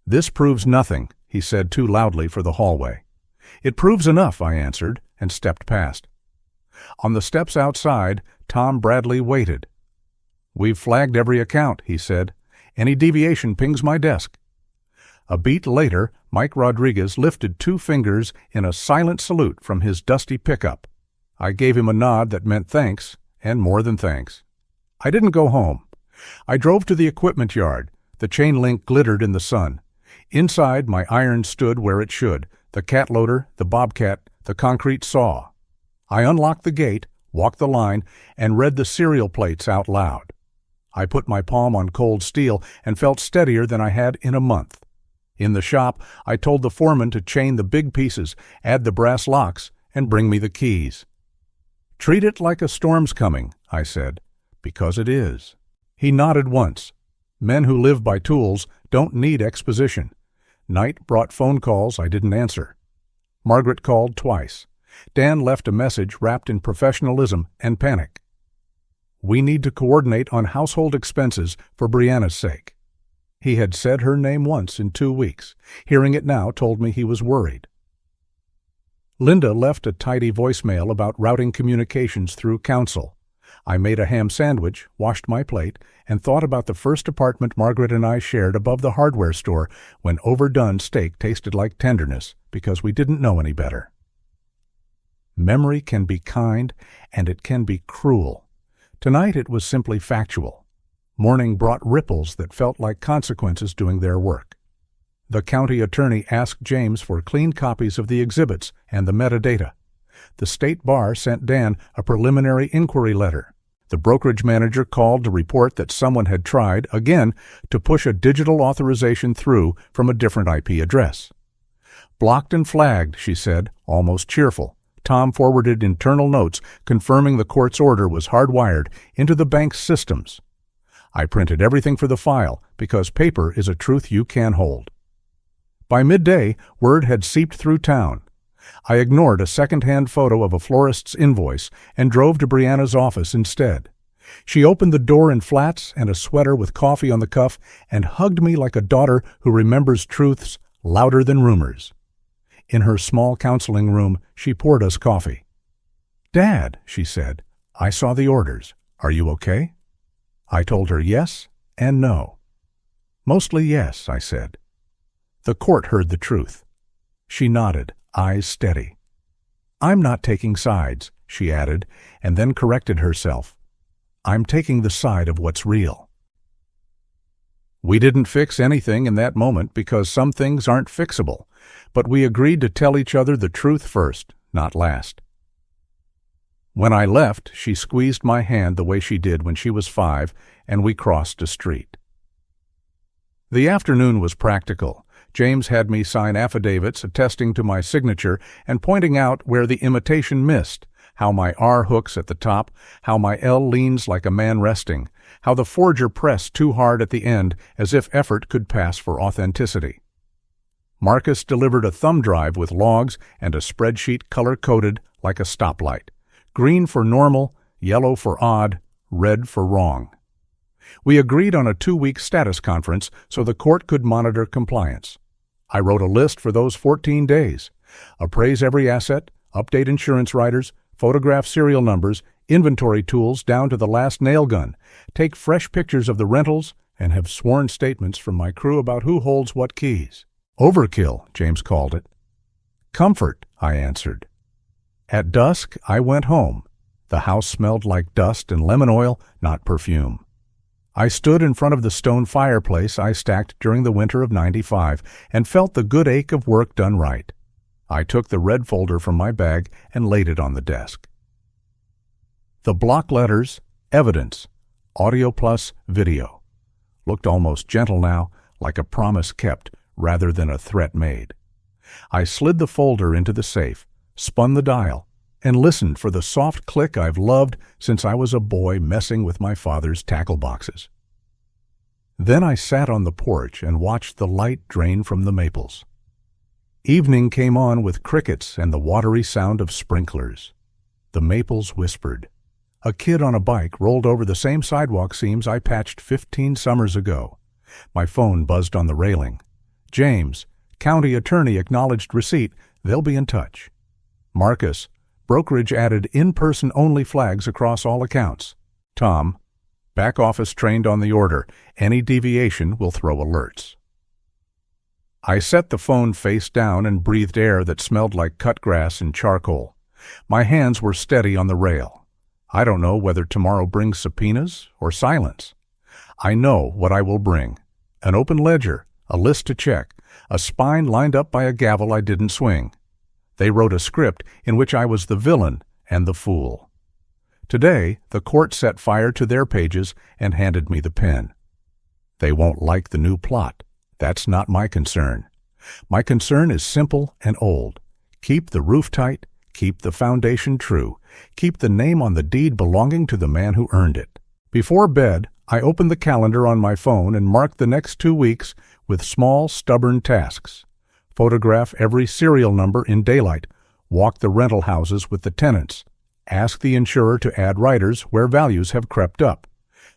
"This proves nothing," he said too loudly for the hallway. "It proves enough," I answered, and stepped past. On the steps outside, Tom Bradley waited. "We've flagged every account," he said. "Any deviation pings my desk." A beat later, Mike Rodriguez lifted 2 fingers in a silent salute from his dusty pickup. I gave him a nod that meant thanks, and more than thanks. I didn't go home. I drove to the equipment yard. The chain link glittered in the sun. Inside, my iron stood where it should, the cat loader, the bobcat, the concrete saw. I unlocked the gate, walked the line, and read the serial plates out loud. I put my palm on cold steel and felt steadier than I had in a month. In the shop, I told the foreman to chain the big pieces, add the brass locks, and bring me the keys. "Treat it like a storm's coming," I said, "because it is." He nodded once. Men who live by tools don't need exposition. Night brought phone calls I didn't answer. Margaret called twice. Dan left a message wrapped in professionalism and panic. "We need to coordinate on household expenses for Brianna's sake." He had said her name once in 2 weeks. Hearing it now told me he was worried. Linda left a tidy voicemail about routing communications through counsel. I made a ham sandwich, washed my plate, and thought about the first apartment Margaret and I shared above the hardware store when overdone steak tasted like tenderness because we didn't know any better. Memory can be kind, and it can be cruel. Tonight it was simply factual. Morning brought ripples that felt like consequences doing their work. The county attorney asked James for clean copies of the exhibits and the metadata. The state bar sent Dan a preliminary inquiry letter. The brokerage manager called to report that someone had tried, again, to push a digital authorization through from a different IP address. "Blocked and flagged," she said, almost cheerful. Tom forwarded internal notes confirming the court's order was hardwired into the bank's systems. I printed everything for the file because paper is a truth you can hold. By midday, word had seeped through town. I ignored a second-hand photo of a florist's invoice and drove to Brianna's office instead. She opened the door in flats and a sweater with coffee on the cuff and hugged me like a daughter who remembers truths louder than rumors. In her small counseling room, she poured us coffee. "Dad," she said, "I saw the orders. Are you okay?" I told her yes and no. "Mostly yes," I said. The court heard the truth. She nodded, eyes steady. "I'm not taking sides," she added, and then corrected herself. "I'm taking the side of what's real." We didn't fix anything in that moment because some things aren't fixable, but we agreed to tell each other the truth first, not last. When I left, she squeezed my hand the way she did when she was 5, and we crossed a street. The afternoon was practical. James had me sign affidavits attesting to my signature and pointing out where the imitation missed, how my R hooks at the top, how my L leans like a man resting, how the forger pressed too hard at the end as if effort could pass for authenticity. Marcus delivered a thumb drive with logs and a spreadsheet color-coded like a stoplight. Green for normal, yellow for odd, red for wrong. We agreed on a 2-week status conference so the court could monitor compliance. I wrote a list for those 14 days. Appraise every asset, update insurance riders, photograph serial numbers, inventory tools down to the last nail gun, take fresh pictures of the rentals, and have sworn statements from my crew about who holds what keys. Overkill, James called it. Comfort, I answered. At dusk, I went home. The house smelled like dust and lemon oil, not perfume. I stood in front of the stone fireplace I stacked during the winter of '95 and felt the good ache of work done right. I took the red folder from my bag and laid it on the desk. The block letters, evidence, audio plus video, looked almost gentle now, like a promise kept rather than a threat made. I slid the folder into the safe, spun the dial, and listened for the soft click I've loved since I was a boy messing with my father's tackle boxes. Then I sat on the porch and watched the light drain from the maples. Evening came on with crickets and the watery sound of sprinklers. The maples whispered. A kid on a bike rolled over the same sidewalk seams I patched 15 summers ago. My phone buzzed on the railing. James, county attorney, acknowledged receipt. They'll be in touch. Marcus, brokerage added in-person only flags across all accounts. Tom, back office trained on the order. Any deviation will throw alerts. I set the phone face down and breathed air that smelled like cut grass and charcoal. My hands were steady on the rail. I don't know whether tomorrow brings subpoenas or silence. I know what I will bring. An open ledger, a list to check, a spine lined up by a gavel I didn't swing. They wrote a script in which I was the villain and the fool. Today, the court set fire to their pages and handed me the pen. They won't like the new plot. That's not my concern. My concern is simple and old. Keep the roof tight, keep the foundation true, keep the name on the deed belonging to the man who earned it. Before bed, I opened the calendar on my phone and marked the next 2 weeks with small, stubborn tasks. Photograph every serial number in daylight, walk the rental houses with the tenants, ask the insurer to add riders where values have crept up,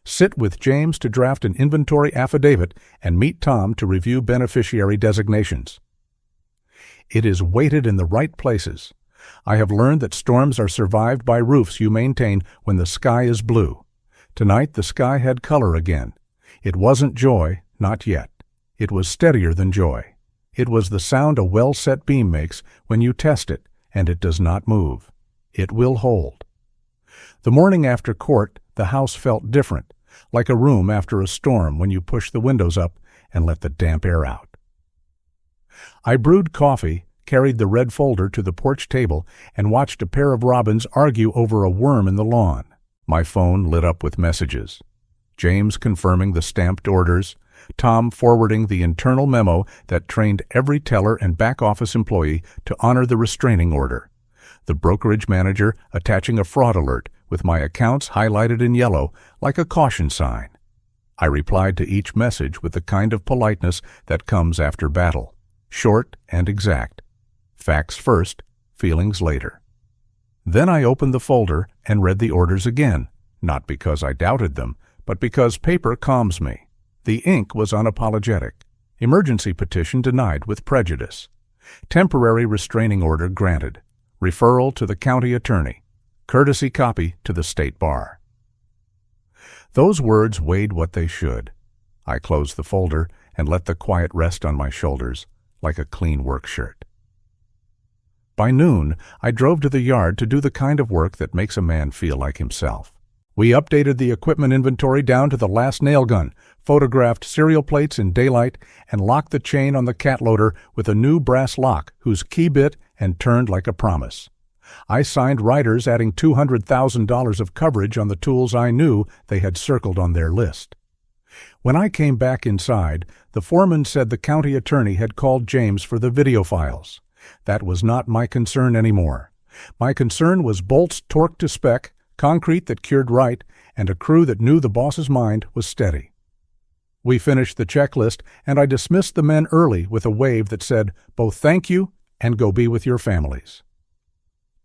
sit with James to draft an inventory affidavit, and meet Tom to review beneficiary designations. It is weighted in the right places. I have learned that storms are survived by roofs you maintain when the sky is blue. Tonight the sky had color again. It wasn't joy, not yet. It was steadier than joy. It was the sound a well-set beam makes when you test it, and it does not move. It will hold. The morning after court, the house felt different, like a room after a storm when you push the windows up and let the damp air out. I brewed coffee, carried the red folder to the porch table, and watched a pair of robins argue over a worm in the lawn. My phone lit up with messages. James confirming the stamped orders, Tom forwarding the internal memo that trained every teller and back office employee to honor the restraining order, the brokerage manager attaching a fraud alert with my accounts highlighted in yellow like a caution sign. I replied to each message with the kind of politeness that comes after battle, short and exact. Facts first, feelings later. Then I opened the folder and read the orders again, not because I doubted them, but because paper calms me. The ink was unapologetic. Emergency petition denied with prejudice. Temporary restraining order granted. Referral to the county attorney. Courtesy copy to the state bar. Those words weighed what they should. I closed the folder and let the quiet rest on my shoulders like a clean work shirt. By noon, I drove to the yard to do the kind of work that makes a man feel like himself. We updated the equipment inventory down to the last nail gun, photographed serial plates in daylight, and locked the chain on the cat loader with a new brass lock whose key bit and turned like a promise. I signed riders adding $200,000 of coverage on the tools I knew they had circled on their list. When I came back inside, the foreman said the county attorney had called James for the video files. That was not my concern anymore. My concern was bolts torqued to spec, concrete that cured right, and a crew that knew the boss's mind was steady. We finished the checklist, and I dismissed the men early with a wave that said both thank you and go be with your families.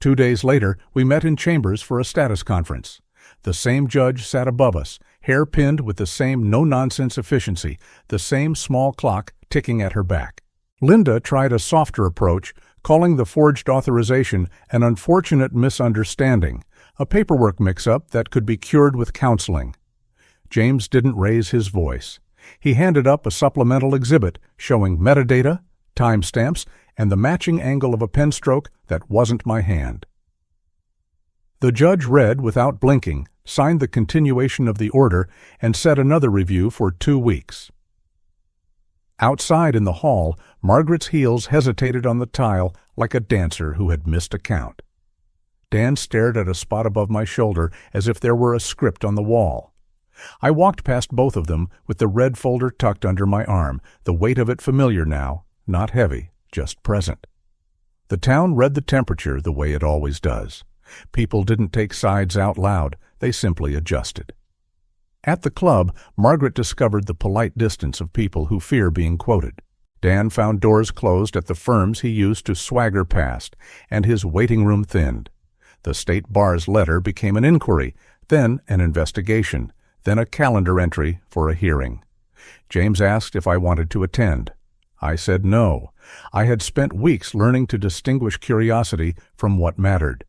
2 days later, we met in chambers for a status conference. The same judge sat above us, hair-pinned with the same no-nonsense efficiency, the same small clock ticking at her back. Linda tried a softer approach, calling the forged authorization an unfortunate misunderstanding, a paperwork mix-up that could be cured with counseling. James didn't raise his voice. He handed up a supplemental exhibit showing metadata, timestamps, and the matching angle of a pen stroke that wasn't my hand. The judge read without blinking, signed the continuation of the order, and set another review for 2 weeks. Outside in the hall, Margaret's heels hesitated on the tile like a dancer who had missed a count. Dan stared at a spot above my shoulder as if there were a script on the wall. I walked past both of them with the red folder tucked under my arm, the weight of it familiar now, not heavy, just present. The town read the temperature the way it always does. People didn't take sides out loud, they simply adjusted. At the club, Margaret discovered the polite distance of people who fear being quoted. Dan found doors closed at the firms he used to swagger past, and his waiting room thinned. The state bar's letter became an inquiry, then an investigation, then a calendar entry for a hearing. James asked if I wanted to attend. I said no. I had spent weeks learning to distinguish curiosity from what mattered.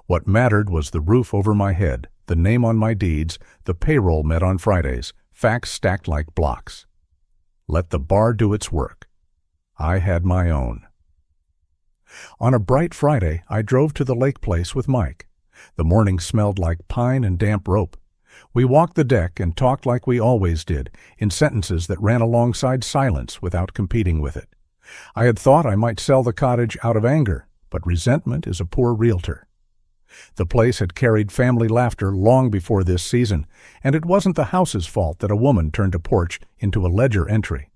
What mattered was the roof over my head, the name on my deeds, the payroll met on Fridays, facts stacked like blocks. Let the bar do its work. I had my own. On a bright Friday, I drove to the lake place with Mike. The morning smelled like pine and damp rope. We walked the deck and talked like we always did, in sentences that ran alongside silence without competing with it. I had thought I might sell the cottage out of anger, but resentment is a poor realtor. The place had carried family laughter long before this season, and it wasn't the house's fault that a woman turned a porch into a ledger entry.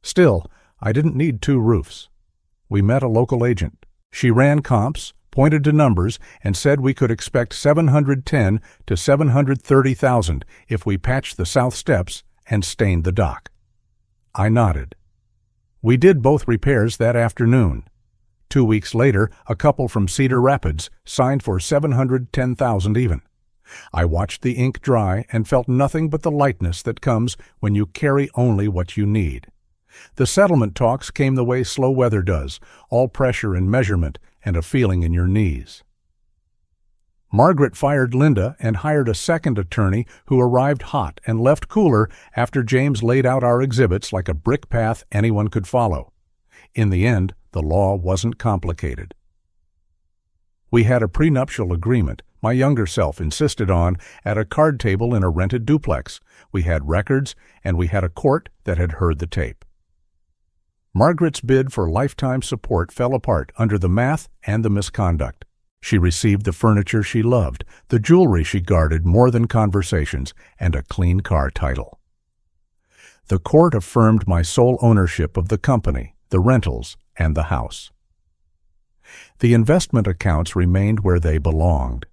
Still, I didn't need 2 roofs. We met a local agent. She ran comps, pointed to numbers, and said we could expect $710,000 to $730,000 if we patched the south steps and stained the dock. I nodded. We did both repairs that afternoon. 2 weeks later, a couple from Cedar Rapids signed for $710,000 even. I watched the ink dry and felt nothing but the lightness that comes when you carry only what you need. The settlement talks came the way slow weather does, all pressure and measurement and a feeling in your knees. Margaret fired Linda and hired a second attorney who arrived hot and left cooler after James laid out our exhibits like a brick path anyone could follow. In the end, the law wasn't complicated. We had a prenuptial agreement, my younger self insisted on, at a card table in a rented duplex. We had records, and we had a court that had heard the tape. Margaret's bid for lifetime support fell apart under the math and the misconduct. She received the furniture she loved, the jewelry she guarded more than conversations, and a clean car title. The court affirmed my sole ownership of the company, the rentals, and the house. The investment accounts remained where they belonged.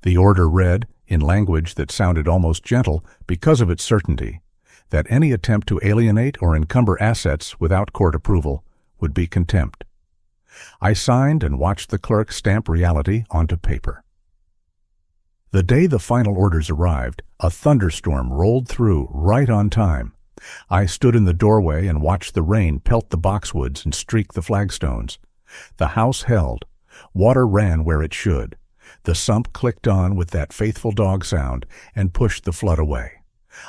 The order read, in language that sounded almost gentle because of its certainty, that any attempt to alienate or encumber assets without court approval would be contempt. I signed and watched the clerk stamp reality onto paper. The day the final orders arrived, a thunderstorm rolled through right on time. I stood in the doorway and watched the rain pelt the boxwoods and streak the flagstones. The house held. Water ran where it should. The sump clicked on with that faithful dog sound and pushed the flood away.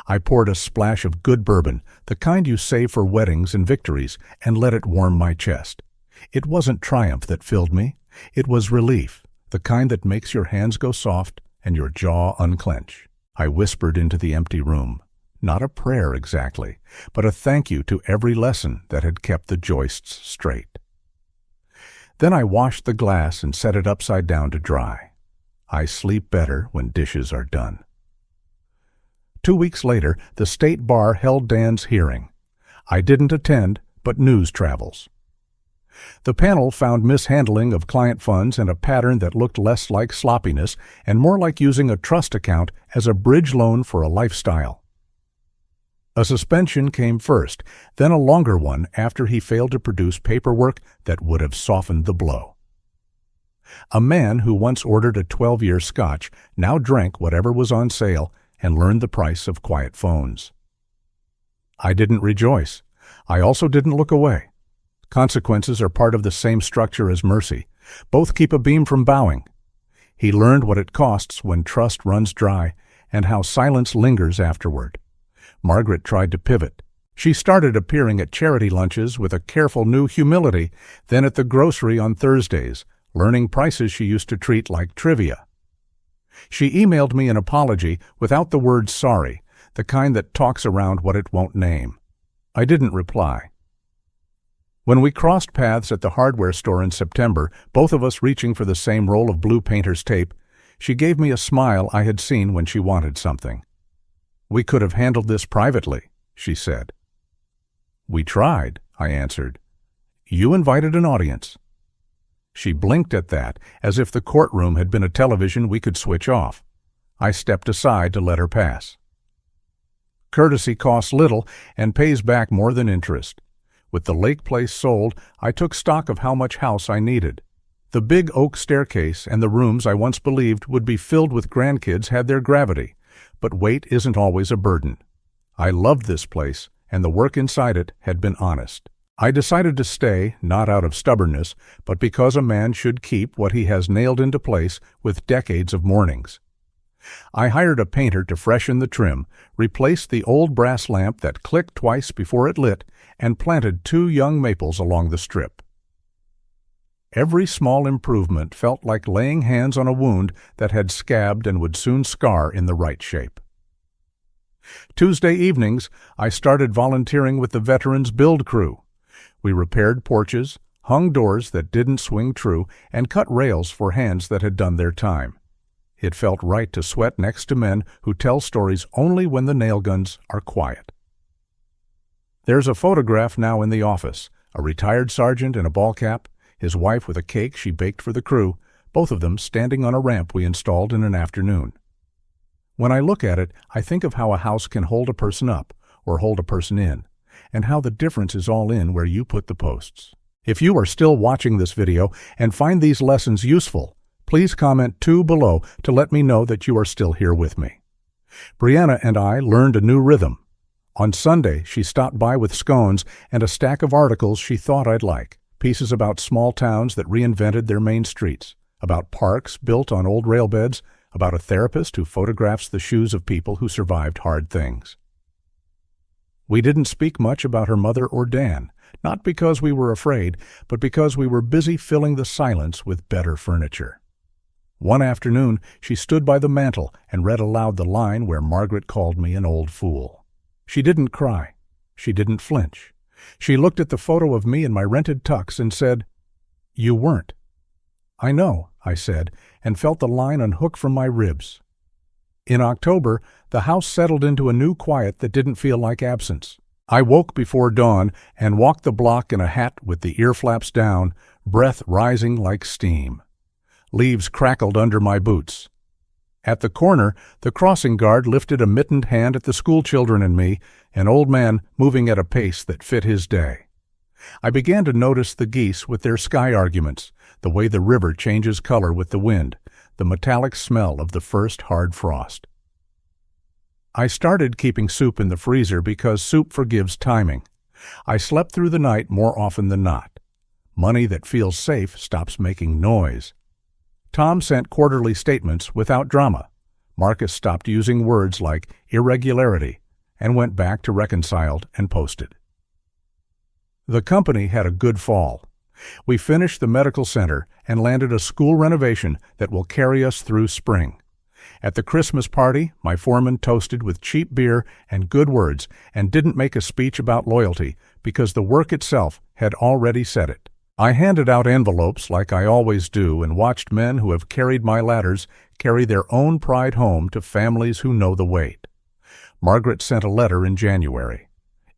I poured a splash of good bourbon, the kind you save for weddings and victories, and let it warm my chest. It wasn't triumph that filled me. It was relief, the kind that makes your hands go soft and your jaw unclench. I whispered into the empty room. Not a prayer exactly, but a thank you to every lesson that had kept the joists straight. Then I washed the glass and set it upside down to dry. I sleep better when dishes are done. 2 weeks later, the state bar held Dan's hearing. I didn't attend, but news travels. The panel found mishandling of client funds and a pattern that looked less like sloppiness and more like using a trust account as a bridge loan for a lifestyle. A suspension came first, then a longer one after he failed to produce paperwork that would have softened the blow. A man who once ordered a 12-year scotch now drank whatever was on sale and learned the price of quiet phones. I didn't rejoice. I also didn't look away. Consequences are part of the same structure as mercy. Both keep a beam from bowing. He learned what it costs when trust runs dry and how silence lingers afterward. Margaret tried to pivot. She started appearing at charity lunches with a careful new humility, then at the grocery on Thursdays, learning prices she used to treat like trivia. She emailed me an apology without the word sorry, the kind that talks around what it won't name. I didn't reply. When we crossed paths at the hardware store in September, both of us reaching for the same roll of blue painter's tape, she gave me a smile I had seen when she wanted something. "We could have handled this privately," she said. "We tried," I answered. "You invited an audience." She blinked at that, as if the courtroom had been a television we could switch off. I stepped aside to let her pass. Courtesy costs little and pays back more than interest. With the lake place sold, I took stock of how much house I needed. The big oak staircase and the rooms I once believed would be filled with grandkids had their gravity, but weight isn't always a burden. I loved this place, and the work inside it had been honest. I decided to stay, not out of stubbornness, but because a man should keep what he has nailed into place with decades of mornings. I hired a painter to freshen the trim, replaced the old brass lamp that clicked twice before it lit, and planted 2 young maples along the strip. Every small improvement felt like laying hands on a wound that had scabbed and would soon scar in the right shape. Tuesday evenings, I started volunteering with the Veterans Build crew. We repaired porches, hung doors that didn't swing true, and cut rails for hands that had done their time. It felt right to sweat next to men who tell stories only when the nail guns are quiet. There's a photograph now in the office, a retired sergeant in a ball cap, his wife with a cake she baked for the crew, both of them standing on a ramp we installed in an afternoon. When I look at it, I think of how a house can hold a person up, or hold a person in, and how the difference is all in where you put the posts. If you are still watching this video and find these lessons useful, please comment 2 below to let me know that you are still here with me. Brianna and I learned a new rhythm. On Sunday, she stopped by with scones and a stack of articles she thought I'd like, pieces about small towns that reinvented their main streets, about parks built on old railbeds, about a therapist who photographs the shoes of people who survived hard things. We didn't speak much about her mother or Dan, not because we were afraid, but because we were busy filling the silence with better furniture. One afternoon, she stood by the mantel and read aloud the line where Margaret called me an old fool. She didn't cry. She didn't flinch. She looked at the photo of me in my rented tux and said, "You weren't." "I know," I said, and felt the line unhook from my ribs. In October, the house settled into a new quiet that didn't feel like absence. I woke before dawn and walked the block in a hat with the ear flaps down, breath rising like steam. Leaves crackled under my boots. At the corner, the crossing guard lifted a mittened hand at the schoolchildren and me, an old man moving at a pace that fit his day. I began to notice the geese with their sky arguments, the way the river changes color with the wind, the metallic smell of the first hard frost. I started keeping soup in the freezer because soup forgives timing. I slept through the night more often than not. Money that feels safe stops making noise. Tom sent quarterly statements without drama. Marcus stopped using words like irregularity and went back to reconciled and posted. The company had a good fall. We finished the medical center and landed a school renovation that will carry us through spring. At the Christmas party, my foreman toasted with cheap beer and good words and didn't make a speech about loyalty because the work itself had already said it. I handed out envelopes like I always do and watched men who have carried my ladders carry their own pride home to families who know the weight. Margaret sent a letter in January.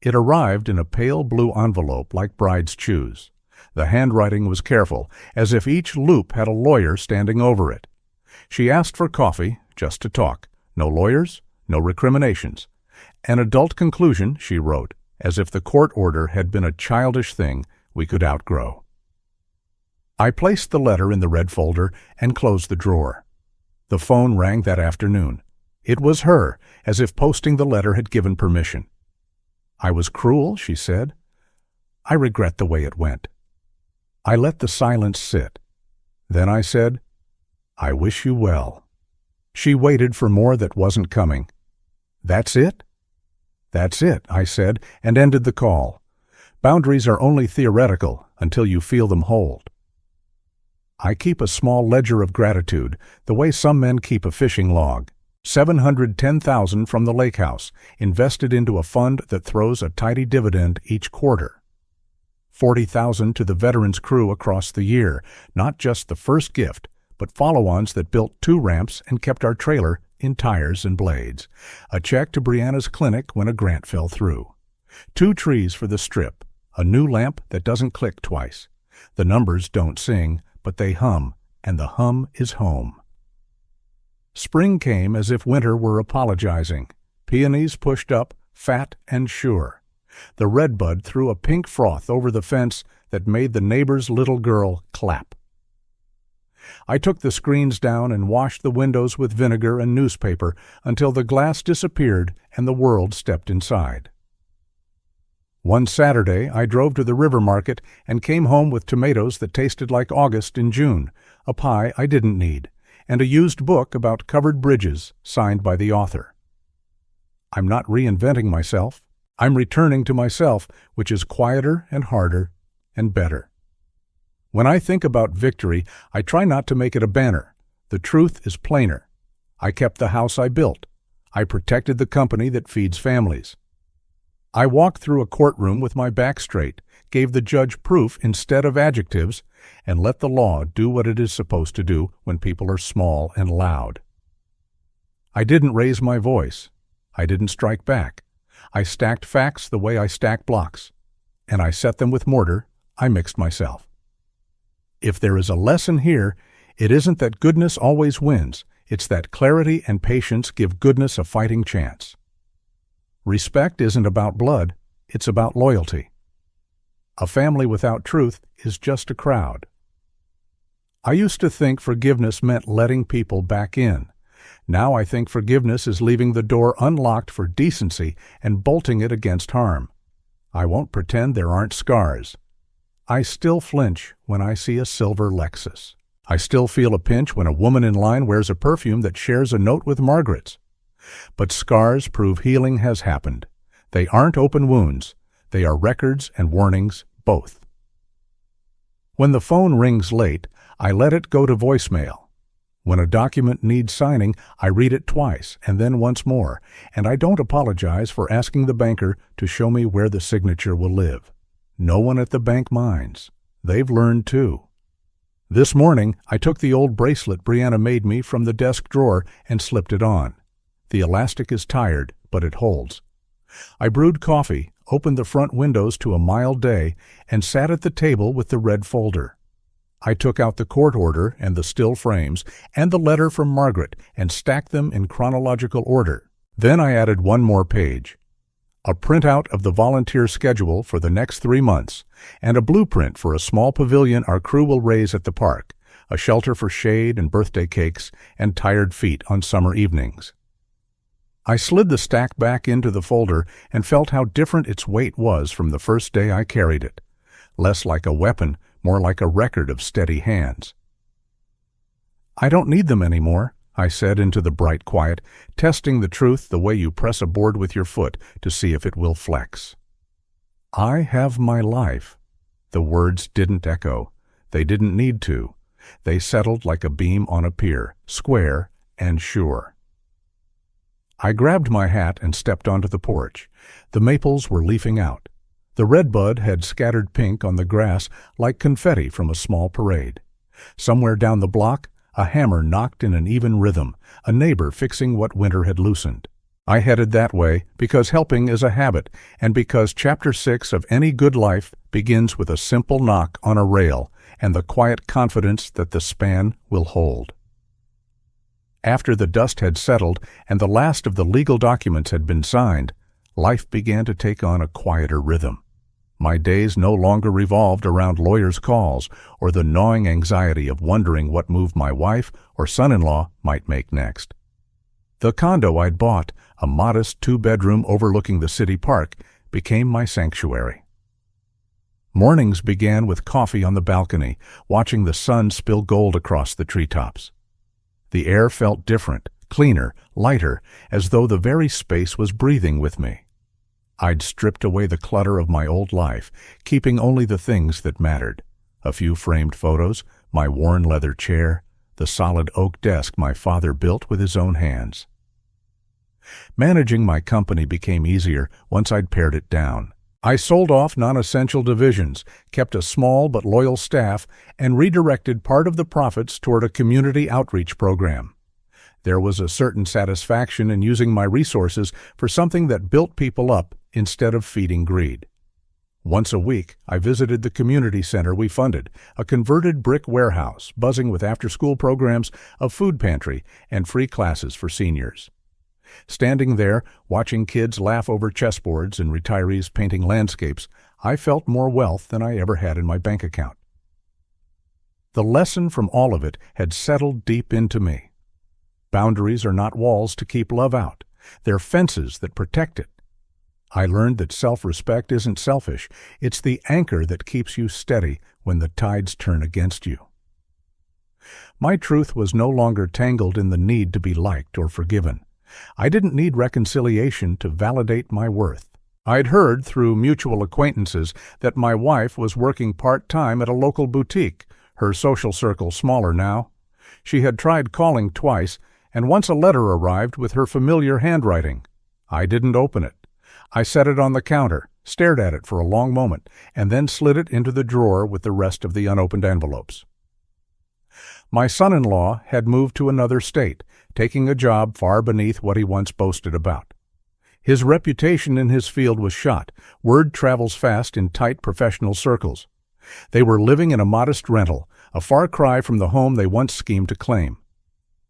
It arrived in a pale blue envelope like brides choose. The handwriting was careful, as if each loop had a lawyer standing over it. She asked for coffee, just to talk. No lawyers, no recriminations. An adult conclusion, she wrote, as if the court order had been a childish thing we could outgrow. I placed the letter in the red folder and closed the drawer. The phone rang that afternoon. It was her, as if posting the letter had given permission. "I was cruel," she said. "I regret the way it went." I let the silence sit. Then I said, "I wish you well." She waited for more that wasn't coming. "That's it?" "That's it," I said, and ended the call. Boundaries are only theoretical until you feel them hold. I keep a small ledger of gratitude, the way some men keep a fishing log. $710,000 from the lake house, invested into a fund that throws a tidy dividend each quarter. $40,000 to the veterans crew across the year, not just the first gift, but follow-ons that built 2 ramps and kept our trailer in tires and blades. A check to Brianna's clinic when a grant fell through. 2 trees for the strip, a new lamp that doesn't click twice. The numbers don't sing, but they hum, and the hum is home. Spring came as if winter were apologizing. Peonies pushed up, fat and sure. The redbud threw a pink froth over the fence that made the neighbor's little girl clap. I took the screens down and washed the windows with vinegar and newspaper until the glass disappeared and the world stepped inside. One Saturday, I drove to the river market and came home with tomatoes that tasted like August in June, a pie I didn't need, and a used book about covered bridges signed by the author. I'm not reinventing myself. I'm returning to myself, which is quieter and harder and better. When I think about victory, I try not to make it a banner. The truth is plainer. I kept the house I built. I protected the company that feeds families. I walked through a courtroom with my back straight, gave the judge proof instead of adjectives, and let the law do what it is supposed to do when people are small and loud. I didn't raise my voice. I didn't strike back. I stacked facts the way I stack blocks, and I set them with mortar. I mixed myself. If there is a lesson here, it isn't that goodness always wins. It's that clarity and patience give goodness a fighting chance. Respect isn't about blood, it's about loyalty. A family without truth is just a crowd. I used to think forgiveness meant letting people back in. Now I think forgiveness is leaving the door unlocked for decency and bolting it against harm. I won't pretend there aren't scars. I still flinch when I see a silver Lexus. I still feel a pinch when a woman in line wears a perfume that shares a note with Margaret's. But scars prove healing has happened. They aren't open wounds. They are records and warnings, both. When the phone rings late, I let it go to voicemail. When a document needs signing, I read it twice and then once more, and I don't apologize for asking the banker to show me where the signature will live. No one at the bank minds. They've learned too. This morning, I took the old bracelet Brianna made me from the desk drawer and slipped it on. The elastic is tired, but it holds. I brewed coffee, opened the front windows to a mild day, and sat at the table with the red folder. I took out the court order and the still frames and the letter from Margaret and stacked them in chronological order. Then I added one more page. A printout of the volunteer schedule for the next 3 months, and a blueprint for a small pavilion our crew will raise at the park, a shelter for shade and birthday cakes and tired feet on summer evenings. I slid the stack back into the folder and felt how different its weight was from the first day I carried it. Less like a weapon, more like a record of steady hands. I don't need them anymore, I said into the bright quiet, testing the truth the way you press a board with your foot to see if it will flex. I have my life. The words didn't echo. They didn't need to. They settled like a beam on a pier, square and sure. I grabbed my hat and stepped onto the porch. The maples were leafing out. The redbud had scattered pink on the grass like confetti from a small parade. Somewhere down the block, a hammer knocked in an even rhythm, a neighbor fixing what winter had loosened. I headed that way because helping is a habit, and because Chapter 6 of any good life begins with a simple knock on a rail and the quiet confidence that the span will hold. After the dust had settled and the last of the legal documents had been signed, life began to take on a quieter rhythm. My days no longer revolved around lawyers' calls or the gnawing anxiety of wondering what move my wife or son-in-law might make next. The condo I'd bought, a modest 2-bedroom overlooking the city park, became my sanctuary. Mornings began with coffee on the balcony, watching the sun spill gold across the treetops. The air felt different, cleaner, lighter, as though the very space was breathing with me. I'd stripped away the clutter of my old life, keeping only the things that mattered. A few framed photos, my worn leather chair, the solid oak desk my father built with his own hands. Managing my company became easier once I'd pared it down. I sold off non-essential divisions, kept a small but loyal staff, and redirected part of the profits toward a community outreach program. There was a certain satisfaction in using my resources for something that built people up instead of feeding greed. Once a week, I visited the community center we funded, a converted brick warehouse buzzing with after-school programs, a food pantry, and free classes for seniors. Standing there, watching kids laugh over chessboards and retirees painting landscapes, I felt more wealth than I ever had in my bank account. The lesson from all of it had settled deep into me. Boundaries are not walls to keep love out. They're fences that protect it. I learned that self-respect isn't selfish. It's the anchor that keeps you steady when the tides turn against you. My truth was no longer tangled in the need to be liked or forgiven. I didn't need reconciliation to validate my worth. I'd heard through mutual acquaintances that my wife was working part-time at a local boutique, her social circle smaller now. She had tried calling twice, and once a letter arrived with her familiar handwriting. I didn't open it. I set it on the counter, stared at it for a long moment, and then slid it into the drawer with the rest of the unopened envelopes. My son-in-law had moved to another state, taking a job far beneath what he once boasted about. His reputation in his field was shot. Word travels fast in tight professional circles. They were living in a modest rental, a far cry from the home they once schemed to claim.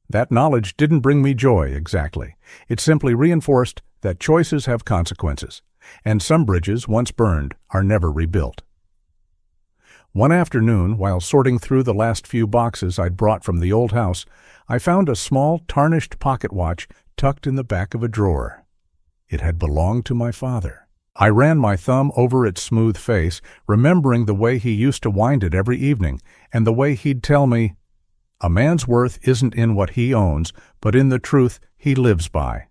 That knowledge didn't bring me joy, exactly. It simply reinforced that choices have consequences, and some bridges, once burned, are never rebuilt. One afternoon, while sorting through the last few boxes I'd brought from the old house, I found a small, tarnished pocket watch tucked in the back of a drawer. It had belonged to my father. I ran my thumb over its smooth face, remembering the way he used to wind it every evening, and the way he'd tell me, "A man's worth isn't in what he owns, but in the truth he lives by."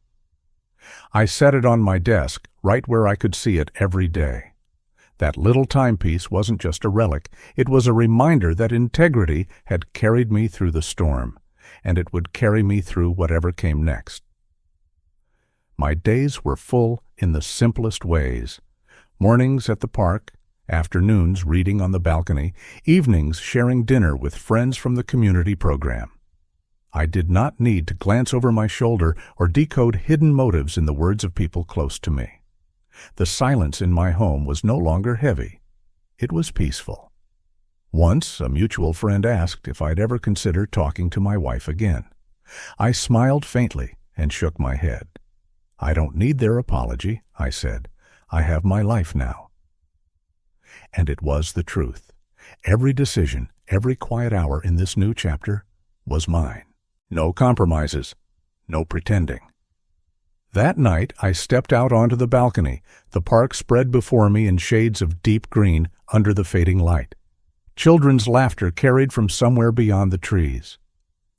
I set it on my desk, right where I could see it every day. That little timepiece wasn't just a relic, it was a reminder that integrity had carried me through the storm, and it would carry me through whatever came next. My days were full in the simplest ways. Mornings at the park, afternoons reading on the balcony, evenings sharing dinner with friends from the community program. I did not need to glance over my shoulder or decode hidden motives in the words of people close to me. The silence in my home was no longer heavy. It was peaceful. Once, a mutual friend asked if I'd ever consider talking to my wife again. I smiled faintly and shook my head. "I don't need their apology," I said. "I have my life now." And it was the truth. Every decision, every quiet hour in this new chapter was mine. No compromises, no pretending. That night, I stepped out onto the balcony. The park spread before me in shades of deep green under the fading light. Children's laughter carried from somewhere beyond the trees.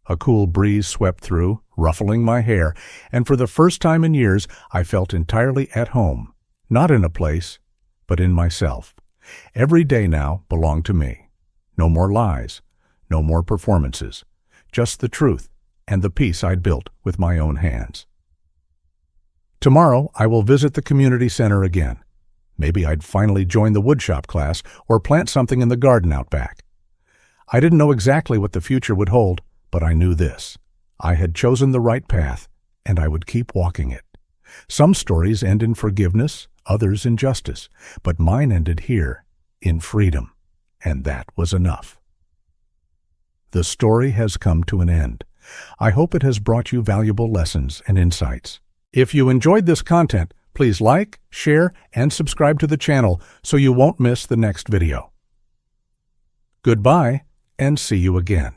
A cool breeze swept through, ruffling my hair, and for the first time in years, I felt entirely at home, not in a place, but in myself. Every day now belonged to me. No more lies, no more performances, just the truth and the peace I'd built with my own hands. Tomorrow, I will visit the community center again. Maybe I'd finally join the woodshop class or plant something in the garden out back. I didn't know exactly what the future would hold, but I knew this. I had chosen the right path, and I would keep walking it. Some stories end in forgiveness, others in justice, but mine ended here, in freedom, and that was enough. The story has come to an end. I hope it has brought you valuable lessons and insights. If you enjoyed this content, please like, share, and subscribe to the channel so you won't miss the next video. Goodbye, and see you again.